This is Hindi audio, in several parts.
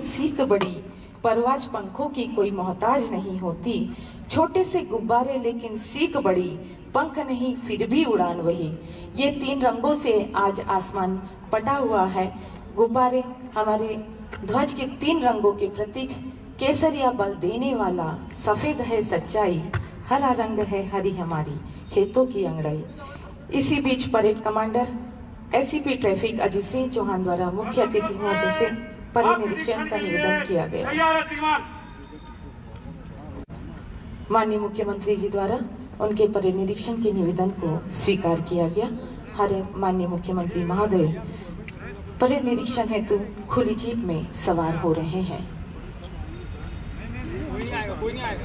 सीख बड़ी परवाज पंखों की कोई मोहताज नहीं होती, छोटे से गुब्बारे लेकिन सीख बड़ी, पंख नहीं फिर भी उड़ान वही। ये तीन रंगों से आज आसमान पटा हुआ है। गुब्बारे हमारे ध्वज के तीन रंगों के प्रतीक, केसरिया बल देने वाला, सफेद है सच्चाई, हरा रंग है हरी हमारी खेतों की अंगड़ाई। इसी बीच parade commander ACP traffic Ajit Singh Chauhan द्वारा मुख्य अतिथि महोदय से परेड निरीक्षण का निवेदन किया गया। माननीय मुख्यमंत्री जी द्वारा उनके परेड निरीक्षण के निवेदन को स्वीकार किया गया। हरे माननीय मुख्यमंत्री महोदय परेड निरीक्षण हेतु खुली जीप में सवार हो रहे हैं। कोई नहीं आएगा।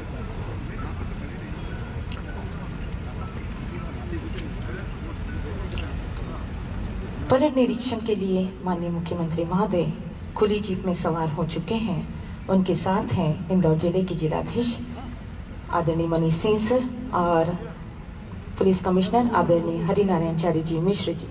परेड निरीक्षण के लिए माननीय मुख्यमंत्री महोदय खुली जीप में सवार हो चुके हैं। उनके साथ हैं इंदौर जिले के जिलाधीश आदरणीय मनीष सिंह सर और पुलिस कमिश्नर आदरणीय हरिनारायण चारी जी मिश्र जी।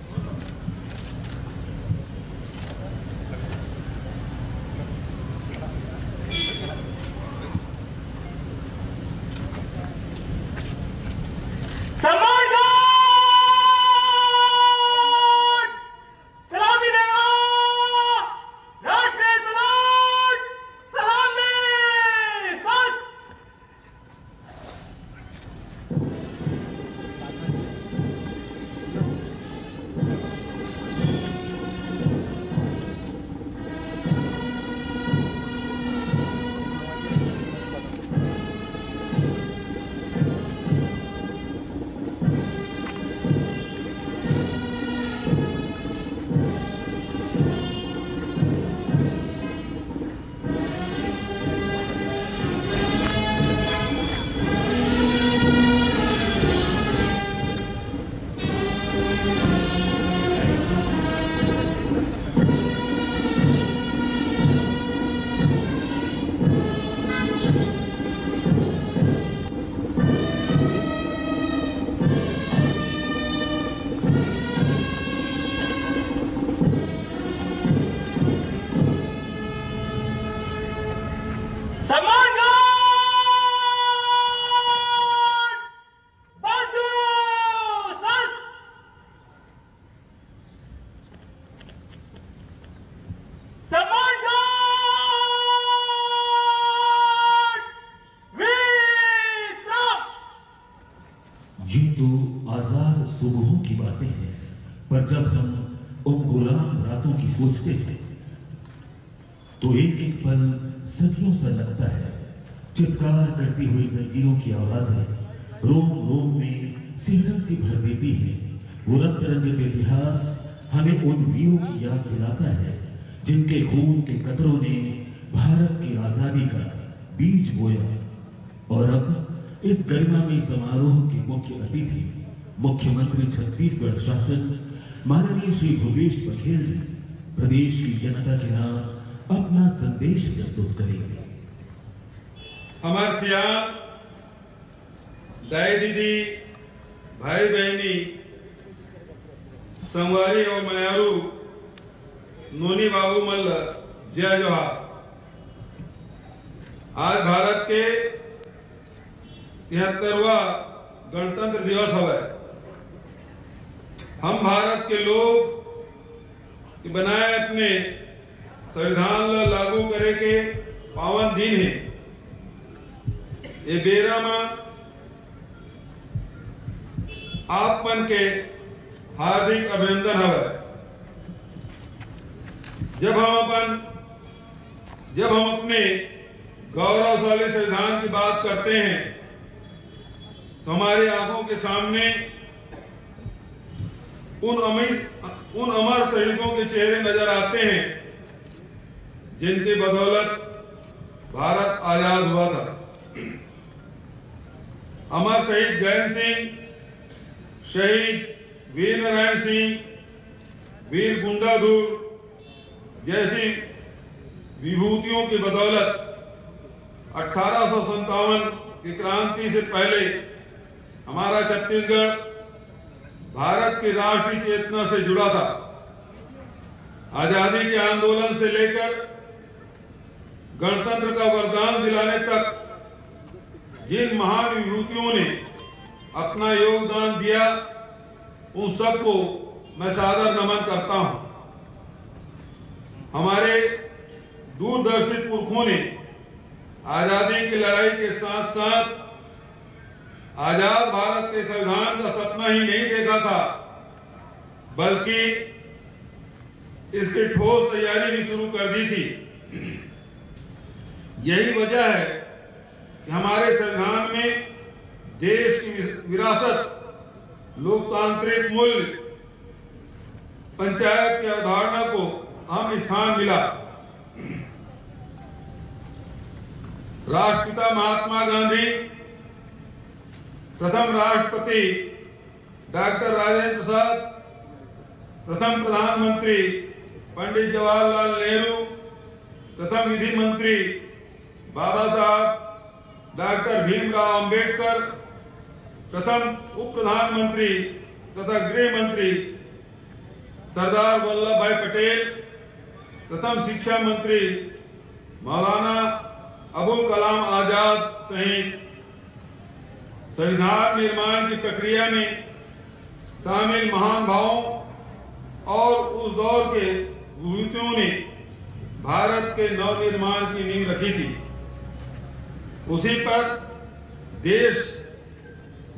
ये तो आजाद सुबहों की बातें हैं, पर जब हम उन गुलाम रातों की सोचते हैं तो एक एक पल सदियों सा लगता है। चित्कार करती हुई जंजीरों की आवाजें रोम रोम में सिहरन सी भर देती हैं। वो रक्त रंजित इतिहास हमें उन वीरों की याद दिलाता है जिनके खून के कतरों ने भारत की आजादी का बीज बोया। और अब इस गरिमामयी समारोह के मुख्य अतिथि मुख्यमंत्री छत्तीसगढ़ शासन माननीय श्री भूपेश बघेल जी प्रदेश की जनता के नाम अपना संदेश प्रस्तुत करेंगे। हमारे सिया दाई दीदी भाई बहनी संगवारी और मयारू नोनी बाबू मल्ल जय जोहार। आज भारत के 73वां गणतंत्र दिवस है। हम भारत के लोग बनाए अपने संविधान लागू करे के पावन दिन है। ये बेरा में आपन के हार्दिक अभिनंदन है। जब हम अपने गौरवशाली संविधान की बात करते हैं तो हमारी आंखों के सामने उन अमर शहीदों के चेहरे नजर आते हैं जिनकी बदौलत भारत आजाद हुआ था। अमर शहीद गैन सिंह, शहीद वीर नारायण सिंह, वीर गुंडाधुर जैसी विभूतियों की बदौलत 1857 की क्रांति से पहले हमारा छत्तीसगढ़ भारत की राष्ट्रीय चेतना से जुड़ा था। आजादी के आंदोलन से लेकर गणतंत्र का वरदान दिलाने तक जिन महान विभूतियों ने अपना योगदान दिया, उन सबको मैं सादर नमन करता हूं। हमारे दूरदर्शी पुरखों ने आजादी की लड़ाई के साथ साथ आजाद भारत के संविधान का सपना ही नहीं देखा था, बल्कि इसकी ठोस तैयारी भी शुरू कर दी थी। यही वजह है कि हमारे संविधान में देश की विरासत, लोकतांत्रिक मूल्य, पंचायत की अवधारणा को अहम स्थान मिला। राष्ट्रपिता महात्मा गांधी, प्रथम राष्ट्रपति डॉक्टर राजेंद्र प्रसाद, प्रथम प्रधानमंत्री पंडित जवाहरलाल नेहरू, प्रथम विधि मंत्री बाबा साहब डॉक्टर भीमराव अंबेडकर, प्रथम उप प्रधानमंत्री तथा गृह मंत्री सरदार वल्लभ भाई पटेल, प्रथम शिक्षा मंत्री मौलाना अबुल कलाम आजाद सहित संविधान निर्माण की प्रक्रिया में शामिल महान भावों और उस दौर के विभूतियों ने भारत के नवनिर्माण की नींव रखी थी। उसी पर देश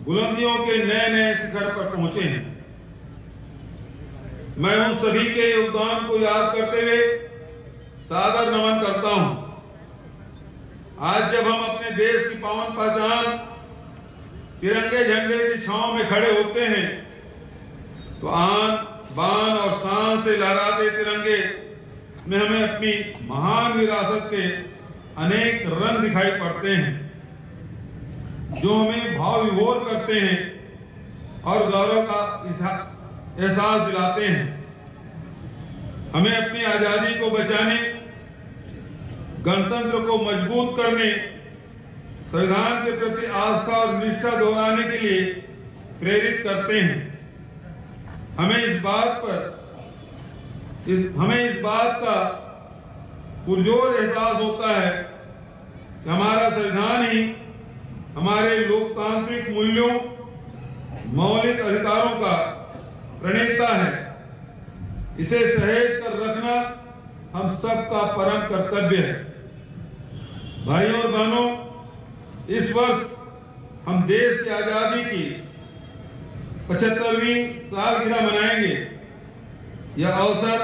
बुलंदियों के नए नए शिखर पर पहुंचे हैं। मैं उन सभी के योगदान को याद करते हुए सादर नमन करता हूं। आज जब हम अपने देश की पावन पहचान तिरंगे झंडे की छांव में खड़े होते हैं, तो आन बान और शान से लहराते तिरंगे में हमें अपनी महान विरासत के अनेक रंग दिखाई पड़ते हैं, जो हमें भाव विभोर करते हैं और गौरव का एहसास दिलाते हैं। हमें अपनी आजादी को बचाने, गणतंत्र को मजबूत करने, संविधान के प्रति आस्था और निष्ठा दोहराने के लिए प्रेरित करते हैं। हमें इस बात का पुरजोर एहसास होता है कि हमारा संविधान ही हमारे लोकतांत्रिक मूल्यों, मौलिक अधिकारों का प्रणेता है। इसे सहेज कर रखना हम सबका परम कर्तव्य है। भाइयों और बहनों, इस वर्ष हम देश की आजादी की 75वीं सालगिरह मनाएंगे। यह अवसर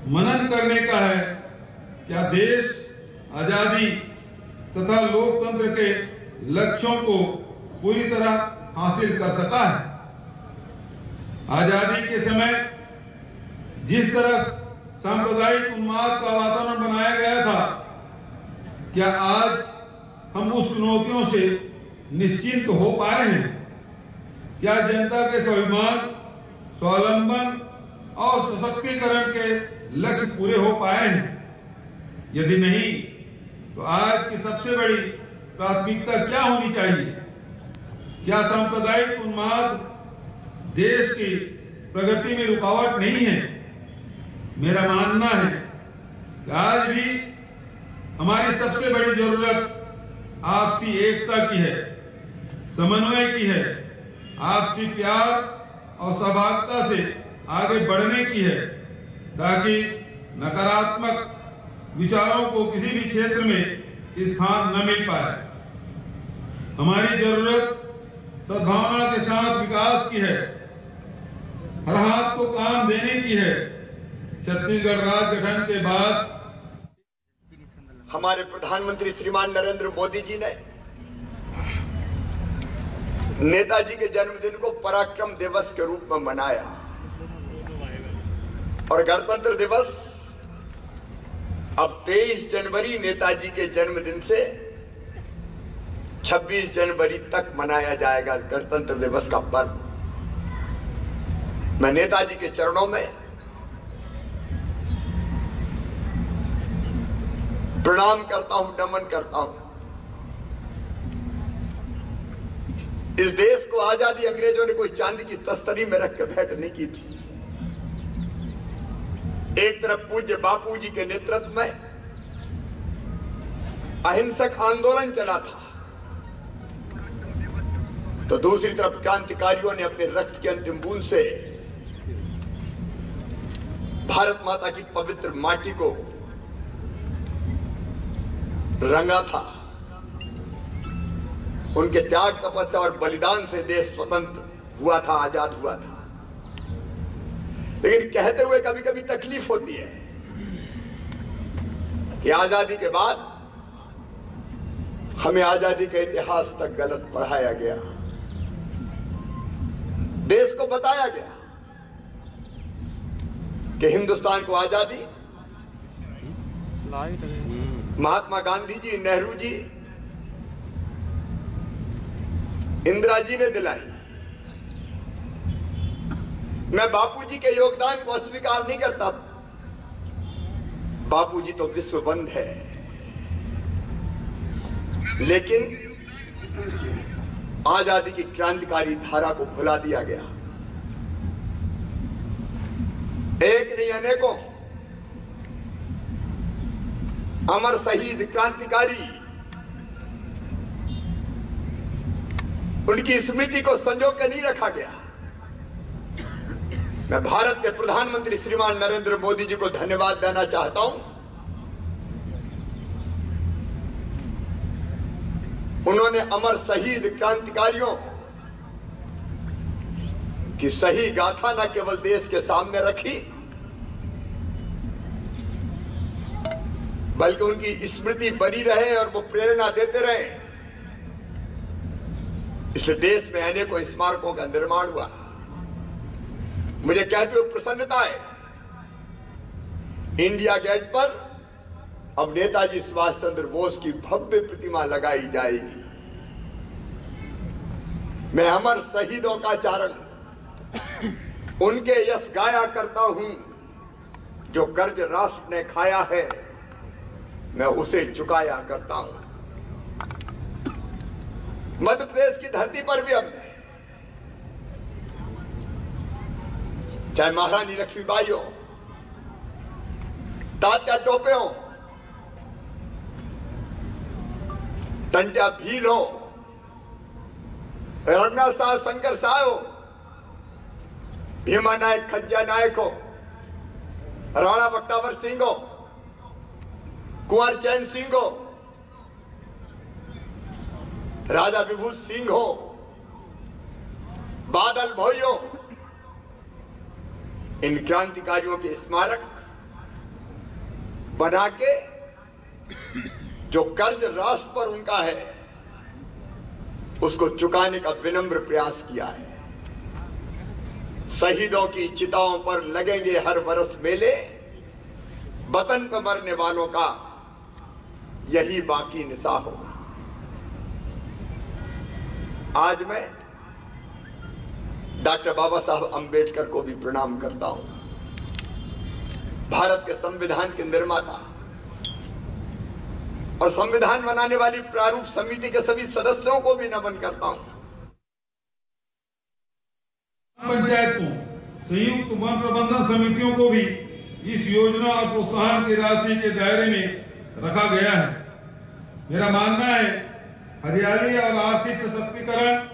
मनन करने का है, क्या देश आजादी तथा लोकतंत्र के लक्ष्यों को पूरी तरह हासिल कर सका है। आजादी के समय जिस तरह सांप्रदायिक उन्माद का वातावरण बनाया गया था, क्या आज हम उस चुनौतियों से निश्चिंत हो पाए हैं? क्या जनता के स्वाभिमान, स्वावलंबन और सशक्तिकरण के लक्ष्य पूरे हो पाए हैं? यदि नहीं, तो आज की सबसे बड़ी प्राथमिकता क्या होनी चाहिए? क्या सांप्रदायिक उन्माद देश की प्रगति में रुकावट नहीं है? मेरा मानना है कि आज भी हमारी सबसे बड़ी जरूरत आपसी एकता की है, समन्वय की है, आपसी प्यार और सहभागिता से आगे बढ़ने की है, ताकि नकारात्मक विचारों को किसी भी क्षेत्र में स्थान न मिल पाए। हमारी जरूरत सद्भावना के साथ विकास की है, हर हाथ को काम देने की है। छत्तीसगढ़ राज्य गठन के बाद हमारे प्रधानमंत्री श्रीमान नरेंद्र मोदी जी ने नेताजी के जन्मदिन को पराक्रम दिवस के रूप में मनाया और गणतंत्र दिवस अब 23 जनवरी नेताजी के जन्मदिन से 26 जनवरी तक मनाया जाएगा गणतंत्र दिवस का पर्व। मैं नेताजी के चरणों में प्रणाम करता हूं, नमन करता हूं। इस देश को आजादी अंग्रेजों ने कोई चांदी की तस्तरी में रख के भेंट नहीं की थी। एक तरफ पूज्य बापू जी के नेतृत्व में अहिंसक आंदोलन चला था, तो दूसरी तरफ क्रांतिकारियों ने अपने रक्त की अंतिम बूंद से भारत माता की पवित्र माटी को रंगा था। उनके त्याग, तपस्या और बलिदान से देश स्वतंत्र हुआ था, आजाद हुआ था। लेकिन कहते हुए कभी कभी तकलीफ होती है कि आजादी के बाद हमें आजादी के इतिहास तक गलत पढ़ाया गया। देश को बताया गया कि हिंदुस्तान को आजादी महात्मा गांधी जी, नेहरू जी, इंदिरा जी ने दिलाई। मैं बापूजी के योगदान को अस्वीकार नहीं करता। बापूजी तो विश्व बंद है, लेकिन आजादी की क्रांतिकारी धारा को भुला दिया गया। एक नहीं अनेकों अमर शहीद क्रांतिकारी, उनकी स्मृति को संजो के नहीं रखा गया। मैं भारत के प्रधानमंत्री श्रीमान नरेंद्र मोदी जी को धन्यवाद देना चाहता हूं। उन्होंने अमर शहीद क्रांतिकारियों की सही गाथा न केवल देश के सामने रखी, बल्कि उनकी स्मृति बनी रहे और वो प्रेरणा देते रहे। इसलिए देश में अनेकों स्मारकों का निर्माण हुआ। मुझे कहते हुए प्रसन्नता है, इंडिया गेट पर अब नेताजी सुभाष चंद्र बोस की भव्य प्रतिमा लगाई जाएगी। मैं अमर शहीदों का चारण, उनके यश गाया करता हूं। जो कर्ज राष्ट्र ने खाया है, मैं उसे चुकाया करता हूं। मध्य प्रदेश की धरती पर भी हमने, चाहे महारानी लक्ष्मीबाई हो, तात्या टोपे हो, टंट्या भील हो, रघुनाथ साह शंकर साह हो, भीमा नायक खज्जा नायक हो, राणा बख्तावर सिंह हो, कुंवर चैन सिंह हो, राजा विभूत सिंह हो, बादल भोई हो, इन क्रांतिकारियों के स्मारक बना के जो कर्ज राष्ट्र पर उनका है, उसको चुकाने का विनम्र प्रयास किया है। शहीदों की चिताओं पर लगेंगे हर बरस मेले, वतन पर मरने वालों का यही बाकी निशा होगा। आज मैं डॉक्टर बाबा साहब अंबेडकर को भी प्रणाम करता हूं। भारत के संविधान के निर्माता और संविधान बनाने वाली प्रारूप समिति के सभी सदस्यों को भी नमन करता हूं। पंचायतों, संयुक्त वन प्रबंधन समितियों को भी इस योजना और प्रोत्साहन की राशि के दायरे में रखा गया है। मेरा मानना है, हरियाली और आर्थिक सशक्तिकरण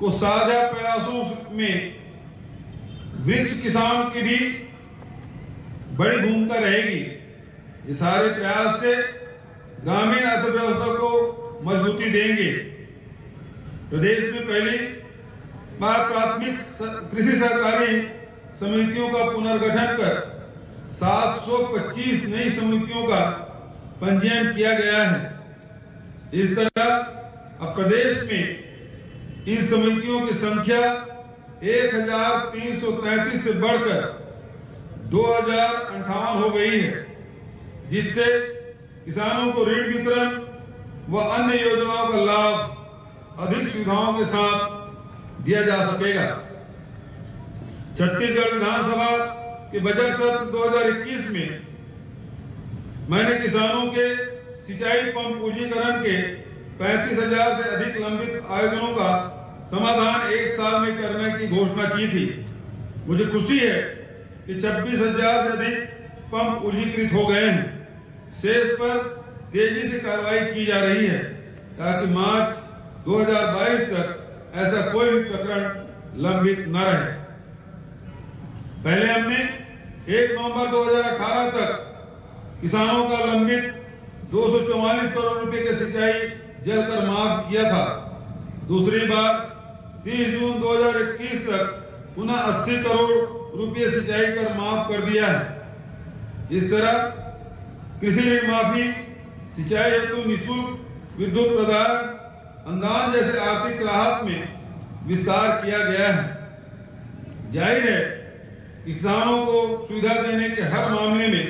को साझा प्रयासों में वृक्ष किसान की भी बड़ी भूमिका रहेगी। ये सारे प्रयास से ग्रामीण अर्थव्यवस्था को मजबूती देंगे। प्रदेश में पहली बार प्राथमिक कृषि सहकारी समितियों का पुनर्गठन कर 725 नई समितियों का पंजीयन किया गया है। इस तरह अब प्रदेश में इन समितियों की संख्या 1333 से बढ़कर 2058 हो गई है, जिससे किसानों को ऋण वितरण व अन्य योजनाओं का लाभ अधिक सुविधाओं के साथ दिया जा सकेगा। छत्तीसगढ़ विधानसभा के बजट सत्र 2021 में मैंने किसानों के सिंचाई पंप पूंजीकरण के 35,000 से अधिक लंबित आयोजनों का समाधान 1 साल में करने की घोषणा की थी। मुझे खुशी है कि 26,000 से अधिक पंप ऊर्जीकृत हो गए हैं। शेष पर तेजी से कार्रवाई की जा रही है ताकि मार्च 2022 तक ऐसा कोई भी प्रकरण लंबित न रहे। पहले हमने 1 नवंबर 2018 तक किसानों का लंबित 244 करोड़ रुपए के सिंचाई जल कर माफ किया था। दूसरी बार 30 जून 2021 तक पुनः 80 करोड़ रुपए सिंचाई कर माफ कर दिया है। इस तरह कृषि ऋण माफी, सिंचाई हेतु निःशुल्क विद्युत प्रदान, अनुदान जैसे आर्थिक राहत में विस्तार किया गया है। जाहिर है किसानों को सुविधा देने के हर मामले में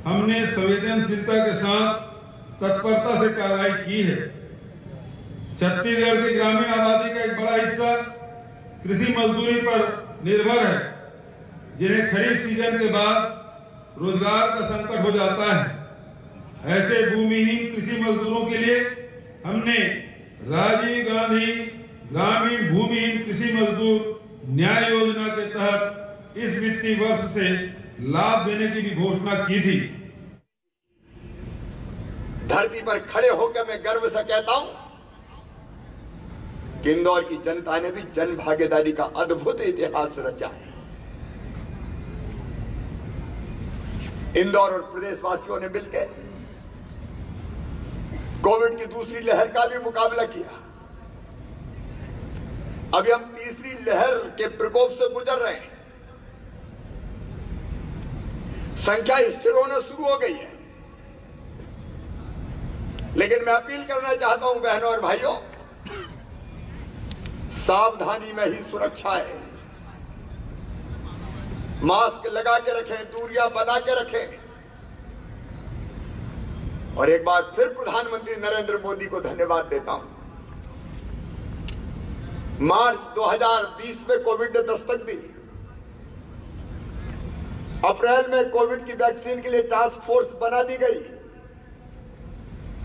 हमने संवेदनशीलता के साथ तत्परता से कार्रवाई की है। छत्तीसगढ़ की ग्रामीण आबादी का एक बड़ा हिस्सा कृषि मजदूरी पर निर्भर है, जिन्हें खरीफ सीजन के बाद रोजगार का संकट हो जाता है। ऐसे भूमिहीन कृषि मजदूरों के लिए हमने राजीव गांधी ग्रामीण भूमिहीन कृषि मजदूर न्याय योजना के तहत इस वित्तीय वर्ष से लाभ देने की भी घोषणा की थी। धरती पर खड़े होकर मैं गर्व से कहता हूं कि इंदौर की जनता ने भी जन भागीदारी का अद्भुत इतिहास रचा है। इंदौर और प्रदेशवासियों ने मिलकर कोविड की दूसरी लहर का भी मुकाबला किया। अभी हम तीसरी लहर के प्रकोप से गुजर रहे हैं। संख्या स्थिर होना शुरू हो गई है, लेकिन मैं अपील करना चाहता हूं बहनों और भाइयों, सावधानी में ही सुरक्षा है। मास्क लगा के रखें, दूरियां बना के रखें। और एक बार फिर प्रधानमंत्री नरेंद्र मोदी को धन्यवाद देता हूं। मार्च 2020 में कोविड ने दस्तक दी। अप्रैल में कोविड की वैक्सीन के लिए टास्क फोर्स बना दी गई।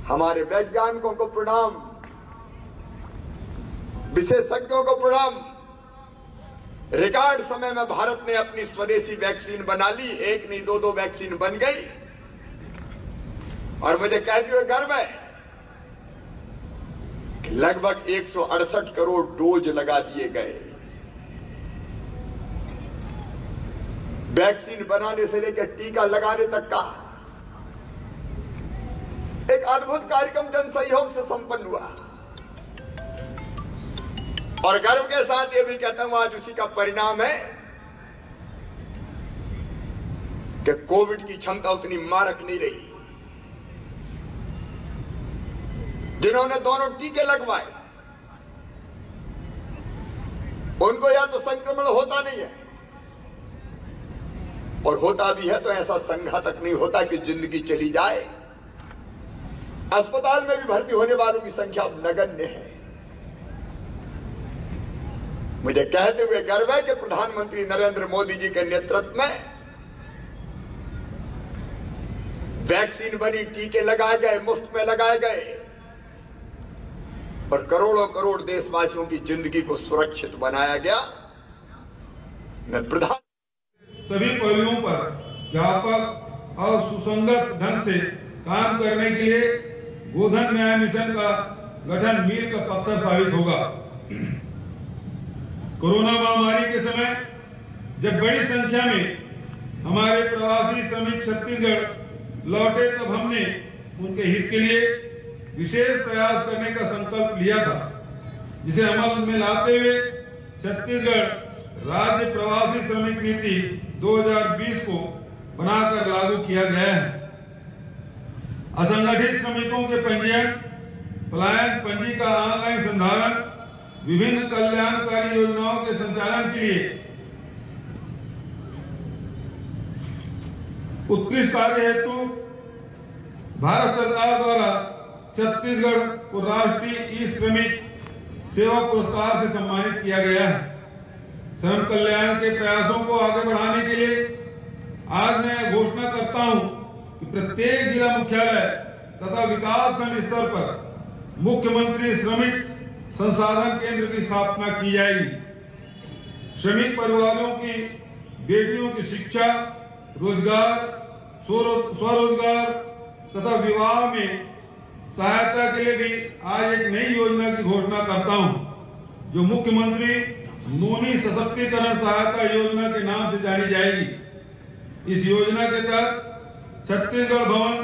हमारे वैज्ञानिकों को प्रणाम, विशेषज्ञों को प्रणाम। रिकॉर्ड समय में भारत ने अपनी स्वदेशी वैक्सीन बना ली। एक नहीं, दो वैक्सीन बन गई। और मुझे कहते हुए गर्व है कि लगभग 168 करोड़ डोज लगा दिए गए। वैक्सीन बनाने से लेकर टीका लगाने तक का एक अद्भुत कार्यक्रम जन सहयोग से संपन्न हुआ। और गर्व के साथ ये भी कहता हूं, आज उसी का परिणाम है कि कोविड की क्षमता उतनी मारक नहीं रही। जिन्होंने दोनों टीके लगवाए उनको या तो संक्रमण होता नहीं है, और होता भी है तो ऐसा संघातक नहीं होता कि जिंदगी चली जाए। अस्पताल में भी भर्ती होने वालों की संख्या अब नगण्य है। मुझे कहते हुए गर्व है कि प्रधानमंत्री नरेंद्र मोदी जी के नेतृत्व में वैक्सीन बनी, टीके लगाए गए, मुफ्त में लगाए गए, और करोड़ों करोड़ देशवासियों की जिंदगी को सुरक्षित बनाया गया। मैं सभी पहलुओं पर व्यापक और सुसंगत ढंग से काम करने के लिए गोधन न्याय मिशन का गठन मील का पत्थर साबित होगा। कोरोना महामारी के समय जब बड़ी संख्या में हमारे प्रवासी श्रमिक छत्तीसगढ़ लौटे, तब हमने उनके हित के लिए विशेष प्रयास करने का संकल्प लिया था, जिसे अमल में लाते हुए छत्तीसगढ़ राज्य प्रवासी श्रमिक नीति 2020 को बनाकर लागू किया गया है। असंगठित श्रमिकों के पंजीयन, पलायन पंजी का ऑनलाइन संधारण, विभिन्न कल्याणकारी योजनाओं के संचालन के लिए उत्कृष्ट कार्य हेतु भारत सरकार द्वारा छत्तीसगढ़ को राष्ट्रीय ई श्रमिक सेवा पुरस्कार से सम्मानित किया गया है। श्रम कल्याण के प्रयासों को आगे बढ़ाने के लिए आज मैं घोषणा करता हूं कि प्रत्येक जिला मुख्यालय तथा विकासखंड स्तर पर मुख्यमंत्री श्रमिक संसाधन केंद्र की स्थापना की जाएगी। श्रमिक परिवारों की बेटियों की शिक्षा, रोजगार, स्वरोजगार तथा विवाह में सहायता के लिए भी आज एक नई योजना की घोषणा करता हूं, जो मुख्यमंत्री नूनी सशक्तिकरण सहायता योजना के नाम से जानी जाएगी। इस योजना के तहत छत्तीसगढ़ भवन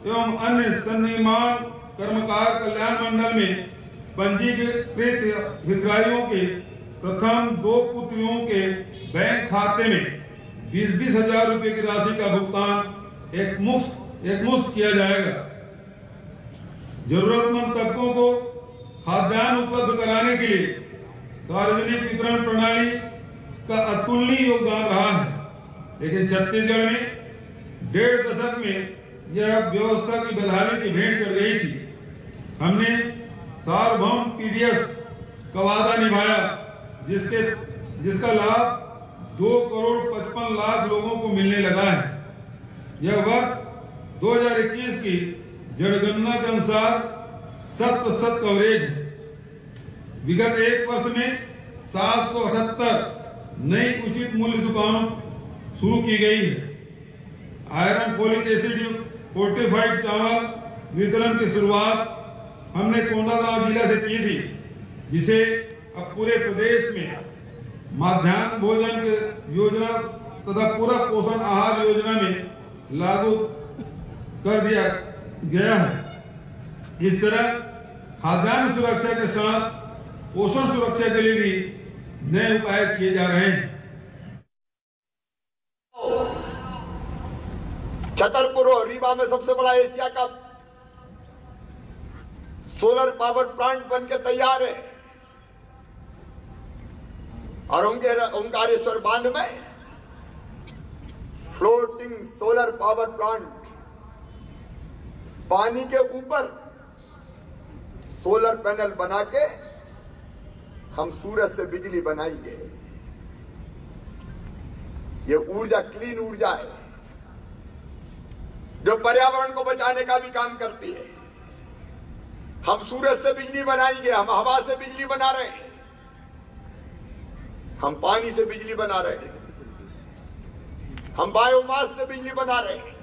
एवं अन्य सन्निर्माण कर्मकार कल्याण मंडल में पंजीकृत हितग्राहियों के प्रथम 2 पुत्रियों के बैंक खाते में 20-20 हजार रुपए की राशि का भुगतान एक मुश्त किया जाएगा। जरूरतमंद तबकों को खाद्यान्न उपलब्ध कराने के लिए सार्वजनिक वितरण प्रणाली का अतुलनीय योगदान रहा है, लेकिन छत्तीसगढ़ में 1.5 दशक में यह व्यवस्था की बदहाली की भेंट चढ़ गई थी। हमने सार्वभौम पीडीएस का वादा निभाया, जिसका लाभ 2,55,00,000 लोगों को मिलने लगा है। यह वर्ष 2021 की जनगणना के अनुसार 100% कवरेज है। विगत 1 वर्ष में 778 नई उचित मूल्य दुकानों शुरू की गई है। आयरन फोलिक एसिड युक्त फोर्टिफाइड चावल वितरण की शुरुआत हमने कोंडागांव जिला से की थी, जिसे अब पूरे प्रदेश में मध्याह्न भोजन योजना तथा पूरा पोषण आहार योजना में लागू कर दिया गया है। इस तरह खाद्यान्न सुरक्षा के साथ पोषण सुरक्षा के लिए भी नए उपाय किए जा रहे हैं। छतरपुर और रीवा में सबसे बड़ा एशिया का सोलर पावर प्लांट बनकर तैयार है, और ओंकारेश्वर बांध में फ्लोटिंग सोलर पावर प्लांट, पानी के ऊपर सोलर पैनल बना के हम सूरज से बिजली बनाएंगे। ये ऊर्जा क्लीन ऊर्जा है, जो पर्यावरण को बचाने का भी काम करती है। हम सूरज से बिजली बनाएंगे, हम हवा से बिजली बना रहे हैं, हम पानी से बिजली बना रहे हैं, हम बायोमास से बिजली बना रहे हैं।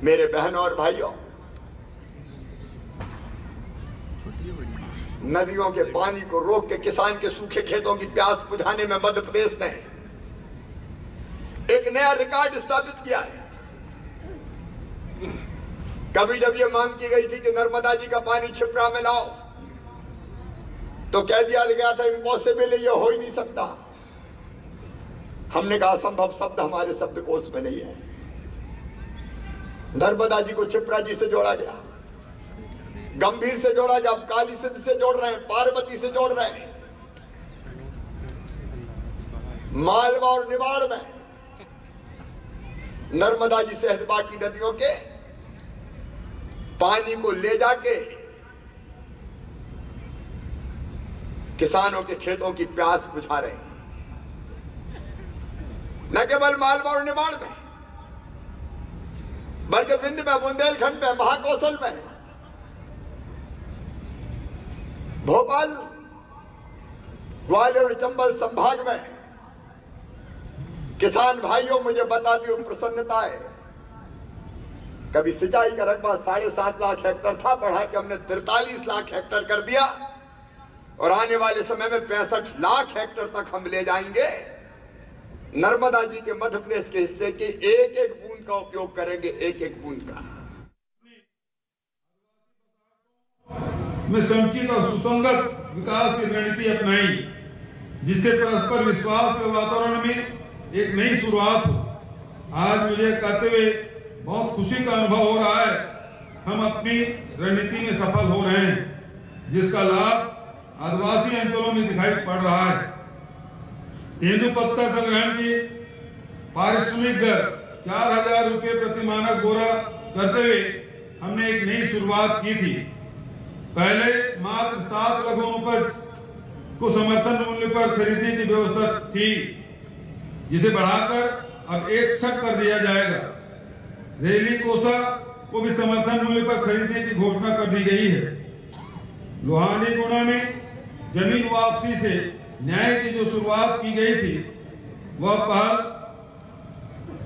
मेरे बहनों और भाइयों, नदियों के पानी को रोक के किसान के सूखे खेतों की प्यास बुझाने में मध्य प्रदेश ने एक नया रिकॉर्ड स्थापित किया है। कभी जब ये मांग की गई थी कि नर्मदा जी का पानी क्षिप्रा में लाओ, तो कह दिया गया था इम्पॉसिबल, ये हो ही नहीं सकता। हमने कहा असंभव शब्द हमारे शब्दकोश में नहीं है। नर्मदा जी को क्षिप्रा जी से जोड़ा गया, गंभीर से जोड़ा गया, अब काली सिंध से जोड़ रहे हैं, पार्वती से जोड़ रहे हैं, मालवा और निवाड़ में नर्मदा जी सहित बाकी नदियों के पानी को ले जाके किसानों के खेतों की प्यास बुझा रहे हैं। न केवल मालवा और निवाड़ में, बल्कि विंध्य में, बुंदेलखंड में, महाकौशल में, भोपाल, ग्वालियर और चंबल संभाग में किसान भाइयों, मुझे बताती हूँ प्रसन्नता है। कभी सिंचाई का रकबा 7.5 लाख हेक्टेयर था, बढ़ा के हमने 43 लाख हेक्टेयर कर दिया, और आने वाले समय में 65 लाख हेक्टेयर तक हम ले जाएंगे। नर्मदा जी के मध्य प्रदेश के हिस्से की एक एक बूंद का उपयोग करेंगे, एक एक बूंद का। में समुचित और सुसंगत विकास की रणनीति अपनाई, जिससे परस्पर विश्वास के वातावरण में एक नई शुरुआत हो। आज मुझे कहते हुए बहुत खुशी का अनुभव हो रहा है, हम अपनी रणनीति में सफल हो रहे हैं, जिसका लाभ आदिवासी अंचलों में दिखाई पड़ रहा है। तेंदुपत्ता संग्रहण की पारिश्रमिक दर 4,000 रुपये प्रति मानक बोरा करते हुए हमने एक नई शुरुआत की थी। पहले मात्र 7 लघु उपज को समर्थन मूल्य पर खरीदने की व्यवस्था थी, जिसे बढ़ाकर अब 61 कर दिया जाएगा। रेली कोसा को भी समर्थन मूल्य पर खरीदने की घोषणा कर दी गई है। लोहानी गुणा में जमीन वापसी से न्याय की जो शुरुआत की गई थी वह पहल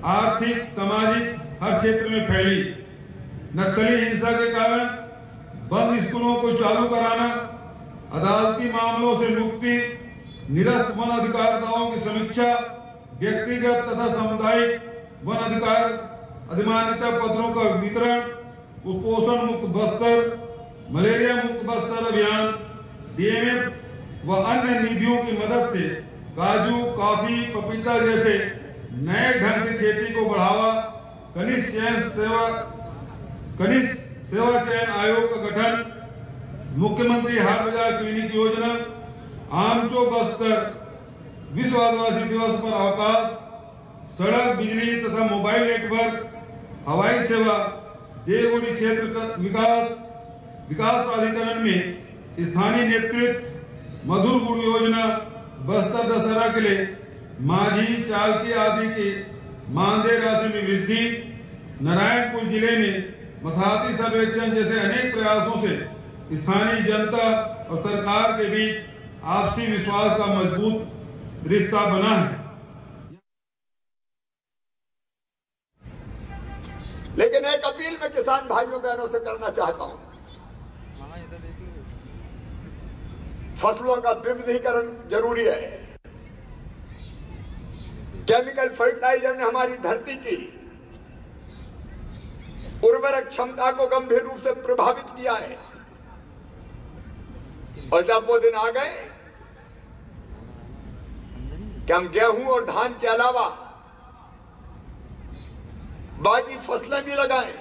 आर्थिक सामाजिक हर क्षेत्र में फैली। नक्सली हिंसा के कारण बंद स्कूलों को चालू कराना, अदालती मामलों से मुक्ति, निरस्त वन अधिकार दावों की समीक्षा, व्यक्तिगत तथा सामुदायिक वन अधिकार अधिमान्यता पत्रों का वितरण, कुपोषण मुक्त बस्तर, मलेरिया मुक्त बस्तर अभियान, डीएमएफ व अन्य निधियों की मदद से काजू, कॉफी, पपीता जैसे नए ढंग से खेती को बढ़ावा, कनिष्ठ सेवा चयन आयोग का गठन, मुख्यमंत्री हाट बाजार क्लिनिक योजना, आमचो बस्तर विश्व आदिवासी दिवस पर अवकाश, सड़क, बिजली तथा मोबाइल नेटवर्क, हवाई सेवा, देवगुड़ी क्षेत्र का विकास प्राधिकरण में स्थानीय नेतृत्व, मधुर गुड़ योजना, बस्तर दशहरा के लिए माझी, चालकी आदि के मानदेय राशि में वृद्धि, नारायणपुर जिले में मसाहती सर्वेक्षण जैसे अनेक प्रयासों से स्थानीय जनता और सरकार के बीच आपसी विश्वास का मजबूत रिश्ता बना है। लेकिन एक अपील मैं किसान भाइयों बहनों से करना चाहता हूं। फसलों का विविधीकरण जरूरी है। केमिकल फर्टिलाइजर ने हमारी धरती की उर्वरक क्षमता को गंभीर रूप से प्रभावित किया है, और जब वो दिन आ गए कि हम गेहूं और धान के अलावा बाकी फसलें भी लगाएं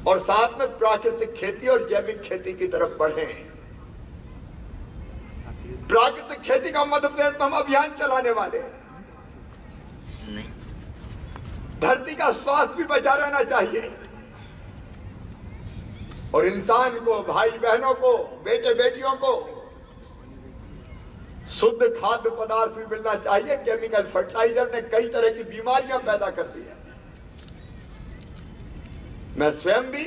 और साथ में प्राकृतिक खेती और जैविक खेती की तरफ बढ़ें। प्राकृतिक खेती का मध्य प्रदेश में हम अभियान चलाने वाले हैं। धरती का स्वास्थ्य भी बचा रहना चाहिए और इंसान को, भाई बहनों को, बेटे बेटियों को शुद्ध खाद्य पदार्थ भी मिलना चाहिए। केमिकल फर्टिलाइजर ने कई तरह की बीमारियां पैदा कर दी है। मैं स्वयं भी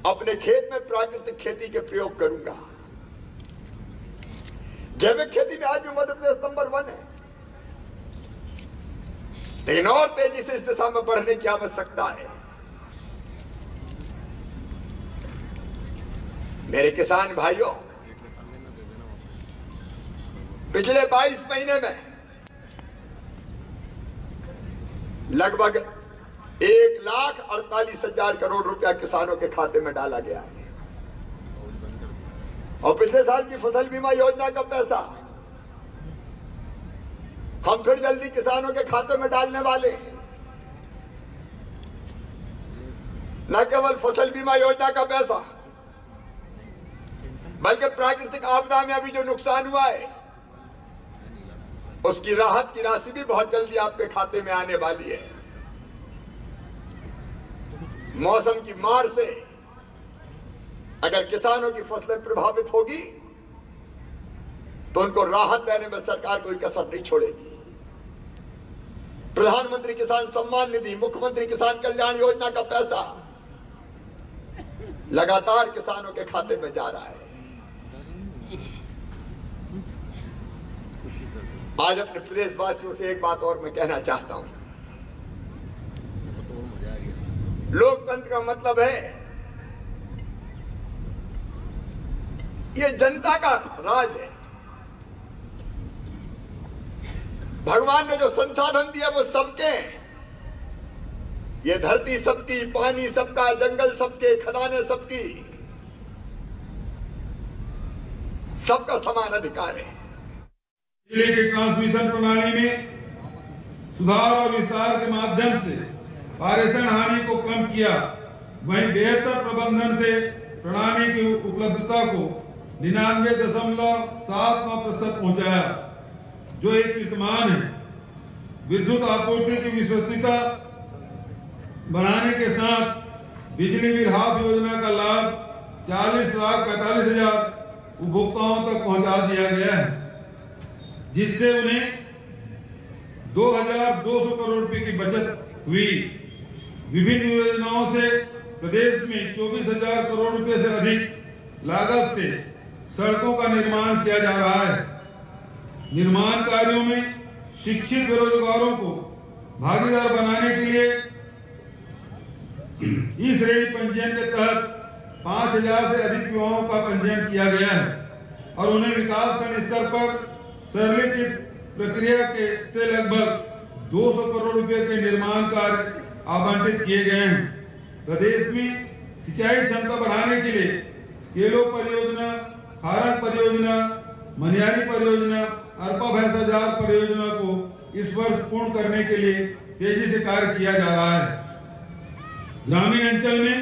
अपने खेत में प्राकृतिक खेती के प्रयोग करूंगा। जैविक खेती में आज भी मध्य प्रदेश नंबर 1 है, लेकिन और तेजी से इस दिशा में बढ़ने की आवश्यकता है। मेरे किसान भाइयों, पिछले 22 महीने में लगभग 1,48,000 करोड़ रुपया किसानों के खाते में डाला गया है, और पिछले साल की फसल बीमा योजना का पैसा हम फिर जल्दी किसानों के खाते में डालने वाले हैं। न केवल फसल बीमा योजना का पैसा, बल्कि प्राकृतिक आपदा में अभी जो नुकसान हुआ है उसकी राहत की राशि भी बहुत जल्दी आपके खाते में आने वाली है। मौसम की मार से अगर किसानों की फसलें प्रभावित होगी तो उनको राहत देने में सरकार कोई कसर नहीं छोड़ेगी। प्रधानमंत्री किसान सम्मान निधि, मुख्यमंत्री किसान कल्याण योजना का पैसा लगातार किसानों के खाते में जा रहा है। आज अपने प्रदेशवासियों से एक बात और मैं कहना चाहता हूं। लोकतंत्र का मतलब है ये जनता का राज है। भगवान ने जो संसाधन दिया वो सबके हैं। ये धरती सबकी, पानी सबका, जंगल सबके, खदानें सबकी, सबका समान अधिकार है। बिजली की ट्रांसमिशन प्रणाली में सुधार और विस्तार के माध्यम से पारेषण हानि को कम किया, वहीं बेहतर प्रबंधन से प्रणाली की उपलब्धता को 99.79% पहुंचाया, जो एक कीर्तिमान है। विद्युत आपूर्ति की विश्वसनीयता बढ़ाने के साथ बिजली बिल हाफ योजना का लाभ 40,45,000 उपभोक्ताओं तक पहुंचा दिया गया है, जिससे उन्हें 2,200 करोड़ रुपए की बचत हुई। विभिन्न योजनाओं से प्रदेश में 24,000 करोड़ रुपए से अधिक लागत से सड़कों का निर्माण किया जा रहा है। निर्माण कार्यों में शिक्षित बेरोजगारों को भागीदार बनाने के लिए ई श्रेणी पंजीयन के तहत 5000 से अधिक युवाओं का पंजीयन किया गया है और उन्हें विकास खंड स्तर पर सरलीकृत प्रक्रिया से लगभग 200 करोड़ रुपए के निर्माण कार्य आवंटित किए गए हैं। प्रदेश में सिंचाई क्षमता बढ़ाने के लिए केलो परियोजना, खारक परियोजना, मनियारी परियोजना, अरपा भैंसाजार परियोजना को इस वर्ष पूर्ण करने के लिए तेजी से कार्य किया जा रहा है। ग्रामीण अंचल में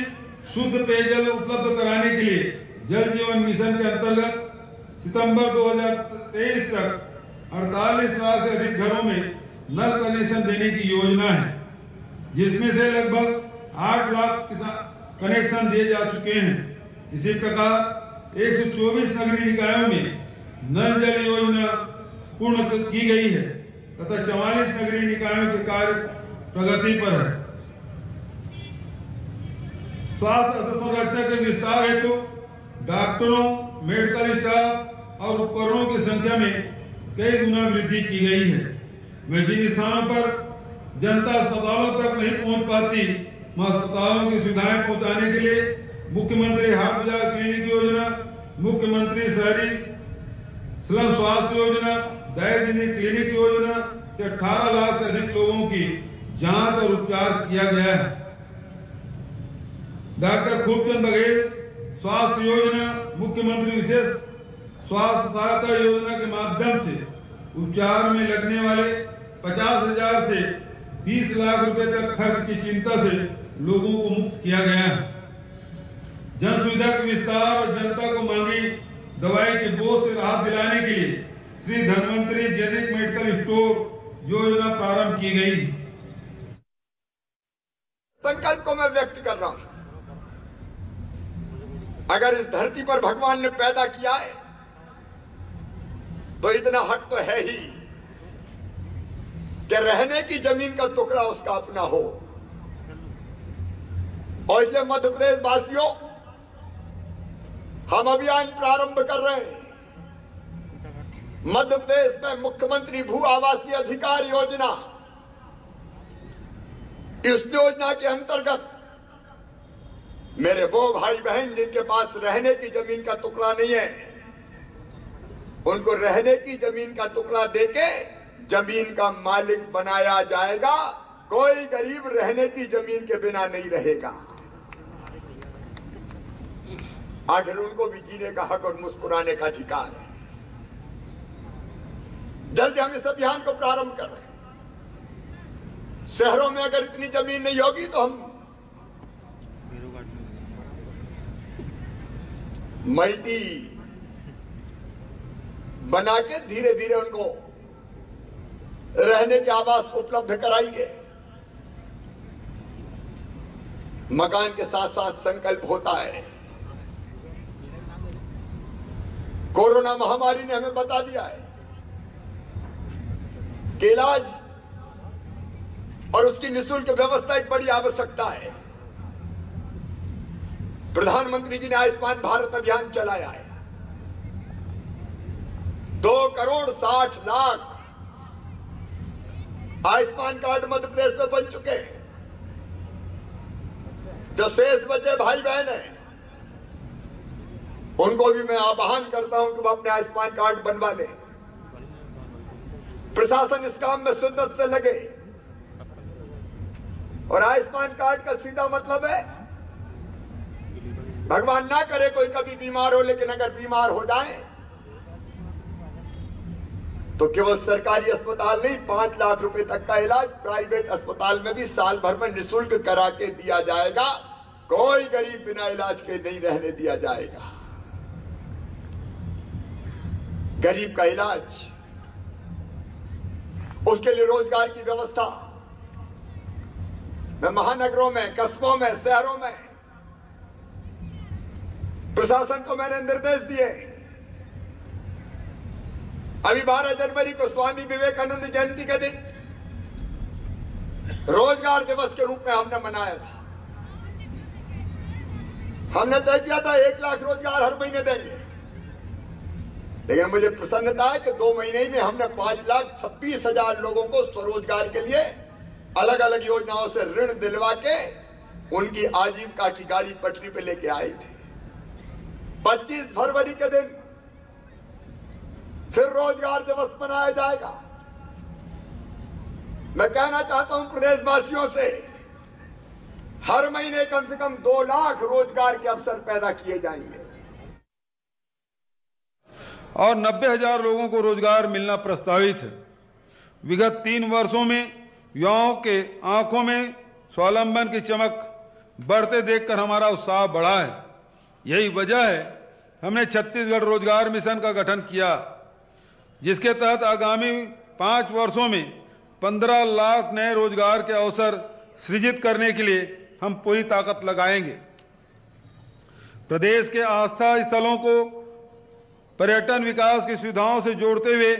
शुद्ध पेयजल उपलब्ध कराने के लिए जल जीवन मिशन के अंतर्गत सितंबर 2023 तक 48 लाख से अधिक घरों में नल कनेक्शन देने की योजना है, जिसमें से लगभग 8 लाख कनेक्शन दिए जा चुके हैं। इसी प्रकार 124 नगरीय निकायों में नल जल योजना पूर्ण की गई है तथा 44 नगरीय निकायों के कार्य प्रगति पर है। स्वास्थ्य अधोसंरचना के विस्तार हेतु डॉक्टरों, मेडिकल स्टाफ और उपकरणों की संख्या में कई गुना वृद्धि की गई है। मैं जिन स्थानों पर जनता अस्पतालों तक नहीं पहुंच पाती, वहां अस्पतालों की सुविधाएं पहुंचाने के लिए मुख्यमंत्री हाट बाजार क्लिनिक योजना, मुख्यमंत्री शहरी स्लम स्वास्थ्य योजना, डायबिटीज क्लिनिक योजना से 18 लाख से अधिक लोगों की जांच और उपचार किया गया है। डॉक्टर खूबचंद बघेल स्वास्थ्य योजना, मुख्यमंत्री विशेष स्वास्थ्य सहायता योजना के माध्यम से उपचार में लगने वाले 50,000 से 20 लाख रुपए तक खर्च की चिंता से लोगों को मुक्त किया गया। जन सुविधा के विस्तार और जनता को मांगी दवाई के बोझ से राहत दिलाने के लिए Shri Dhanvantari generic medical store योजना प्रारंभ की गई। संकल्प को मैं व्यक्त कर रहा हूं। अगर इस धरती पर भगवान ने पैदा किया है तो इतना हक तो है ही कि रहने की जमीन का टुकड़ा उसका अपना हो। और इसलिए मध्य प्रदेश वासियों, हम अभियान प्रारंभ कर रहे हैं। मध्य प्रदेश में मुख्यमंत्री भू आवासीय अधिकार योजना, इस योजना के अंतर्गत मेरे वो भाई बहन जिनके पास रहने की जमीन का टुकड़ा नहीं है, उनको रहने की जमीन का टुकड़ा देके जमीन का मालिक बनाया जाएगा। कोई गरीब रहने की जमीन के बिना नहीं रहेगा। आखिर उनको भी जीने का हक और मुस्कुराने का अधिकार है। जल्दी हम इस अभियान को प्रारंभ कर रहे हैं। शहरों में अगर इतनी जमीन नहीं होगी तो हम मल्टी बना के धीरे धीरे उनको रहने के आवास उपलब्ध कराएंगे। मकान के साथ साथ संकल्प होता है। कोरोना महामारी ने हमें बता दिया है कि इलाज और उसकी निःशुल्क व्यवस्था एक बड़ी आवश्यकता है। प्रधानमंत्री जी ने आयुष्मान भारत अभियान चलाया है। 2,60,00,000 आयुष्मान कार्ड मध्य प्रदेश में बन चुके हैं। जो शेष बचे भाई बहन हैं, उनको भी मैं आह्वान करता हूं कि वो अपने आयुष्मान कार्ड बनवा लें। प्रशासन इस काम में शिद्दत से लगे। और आयुष्मान कार्ड का सीधा मतलब है, भगवान ना करे कोई कभी बीमार हो, लेकिन अगर बीमार हो जाए तो केवल सरकारी अस्पताल नहीं, 5 लाख रुपए तक का इलाज प्राइवेट अस्पताल में भी साल भर में निःशुल्क करा के दिया जाएगा। कोई गरीब बिना इलाज के नहीं रहने दिया जाएगा। गरीब का इलाज, उसके लिए रोजगार की व्यवस्था। मैं महानगरों में, कस्बों में, शहरों में प्रशासन को मैंने निर्देश दिए। अभी 12 जनवरी को स्वामी विवेकानंद जयंती के दिन रोजगार दिवस के रूप में हमने मनाया था। हमने तय किया था 1 लाख रोजगार हर महीने देंगे। लेकिन मुझे प्रसन्नता है कि 2 महीने में हमने 5,26,000 लोगों को स्वरोजगार के लिए अलग अलग योजनाओं से ऋण दिलवा के उनकी आजीविका की गाड़ी पटरी पे लेके आए थे। 25 फरवरी के दिन फिर रोजगार दिवस मनाया जाएगा। मैं कहना चाहता हूं प्रदेशवासियों से, हर महीने कम से कम 2 लाख रोजगार के अवसर पैदा किए जाएंगे और 90,000 लोगों को रोजगार मिलना प्रस्तावित है। विगत 3 वर्षों में युवाओं के आंखों में स्वावलंबन की चमक बढ़ते देखकर हमारा उत्साह बढ़ा है। यही वजह है हमने छत्तीसगढ़ रोजगार मिशन का गठन किया, जिसके तहत आगामी 5 वर्षों में 15 लाख नए रोजगार के अवसर सृजित करने के लिए हम पूरी ताकत लगाएंगे। प्रदेश के आस्था स्थलों को पर्यटन विकास की सुविधाओं से जोड़ते हुए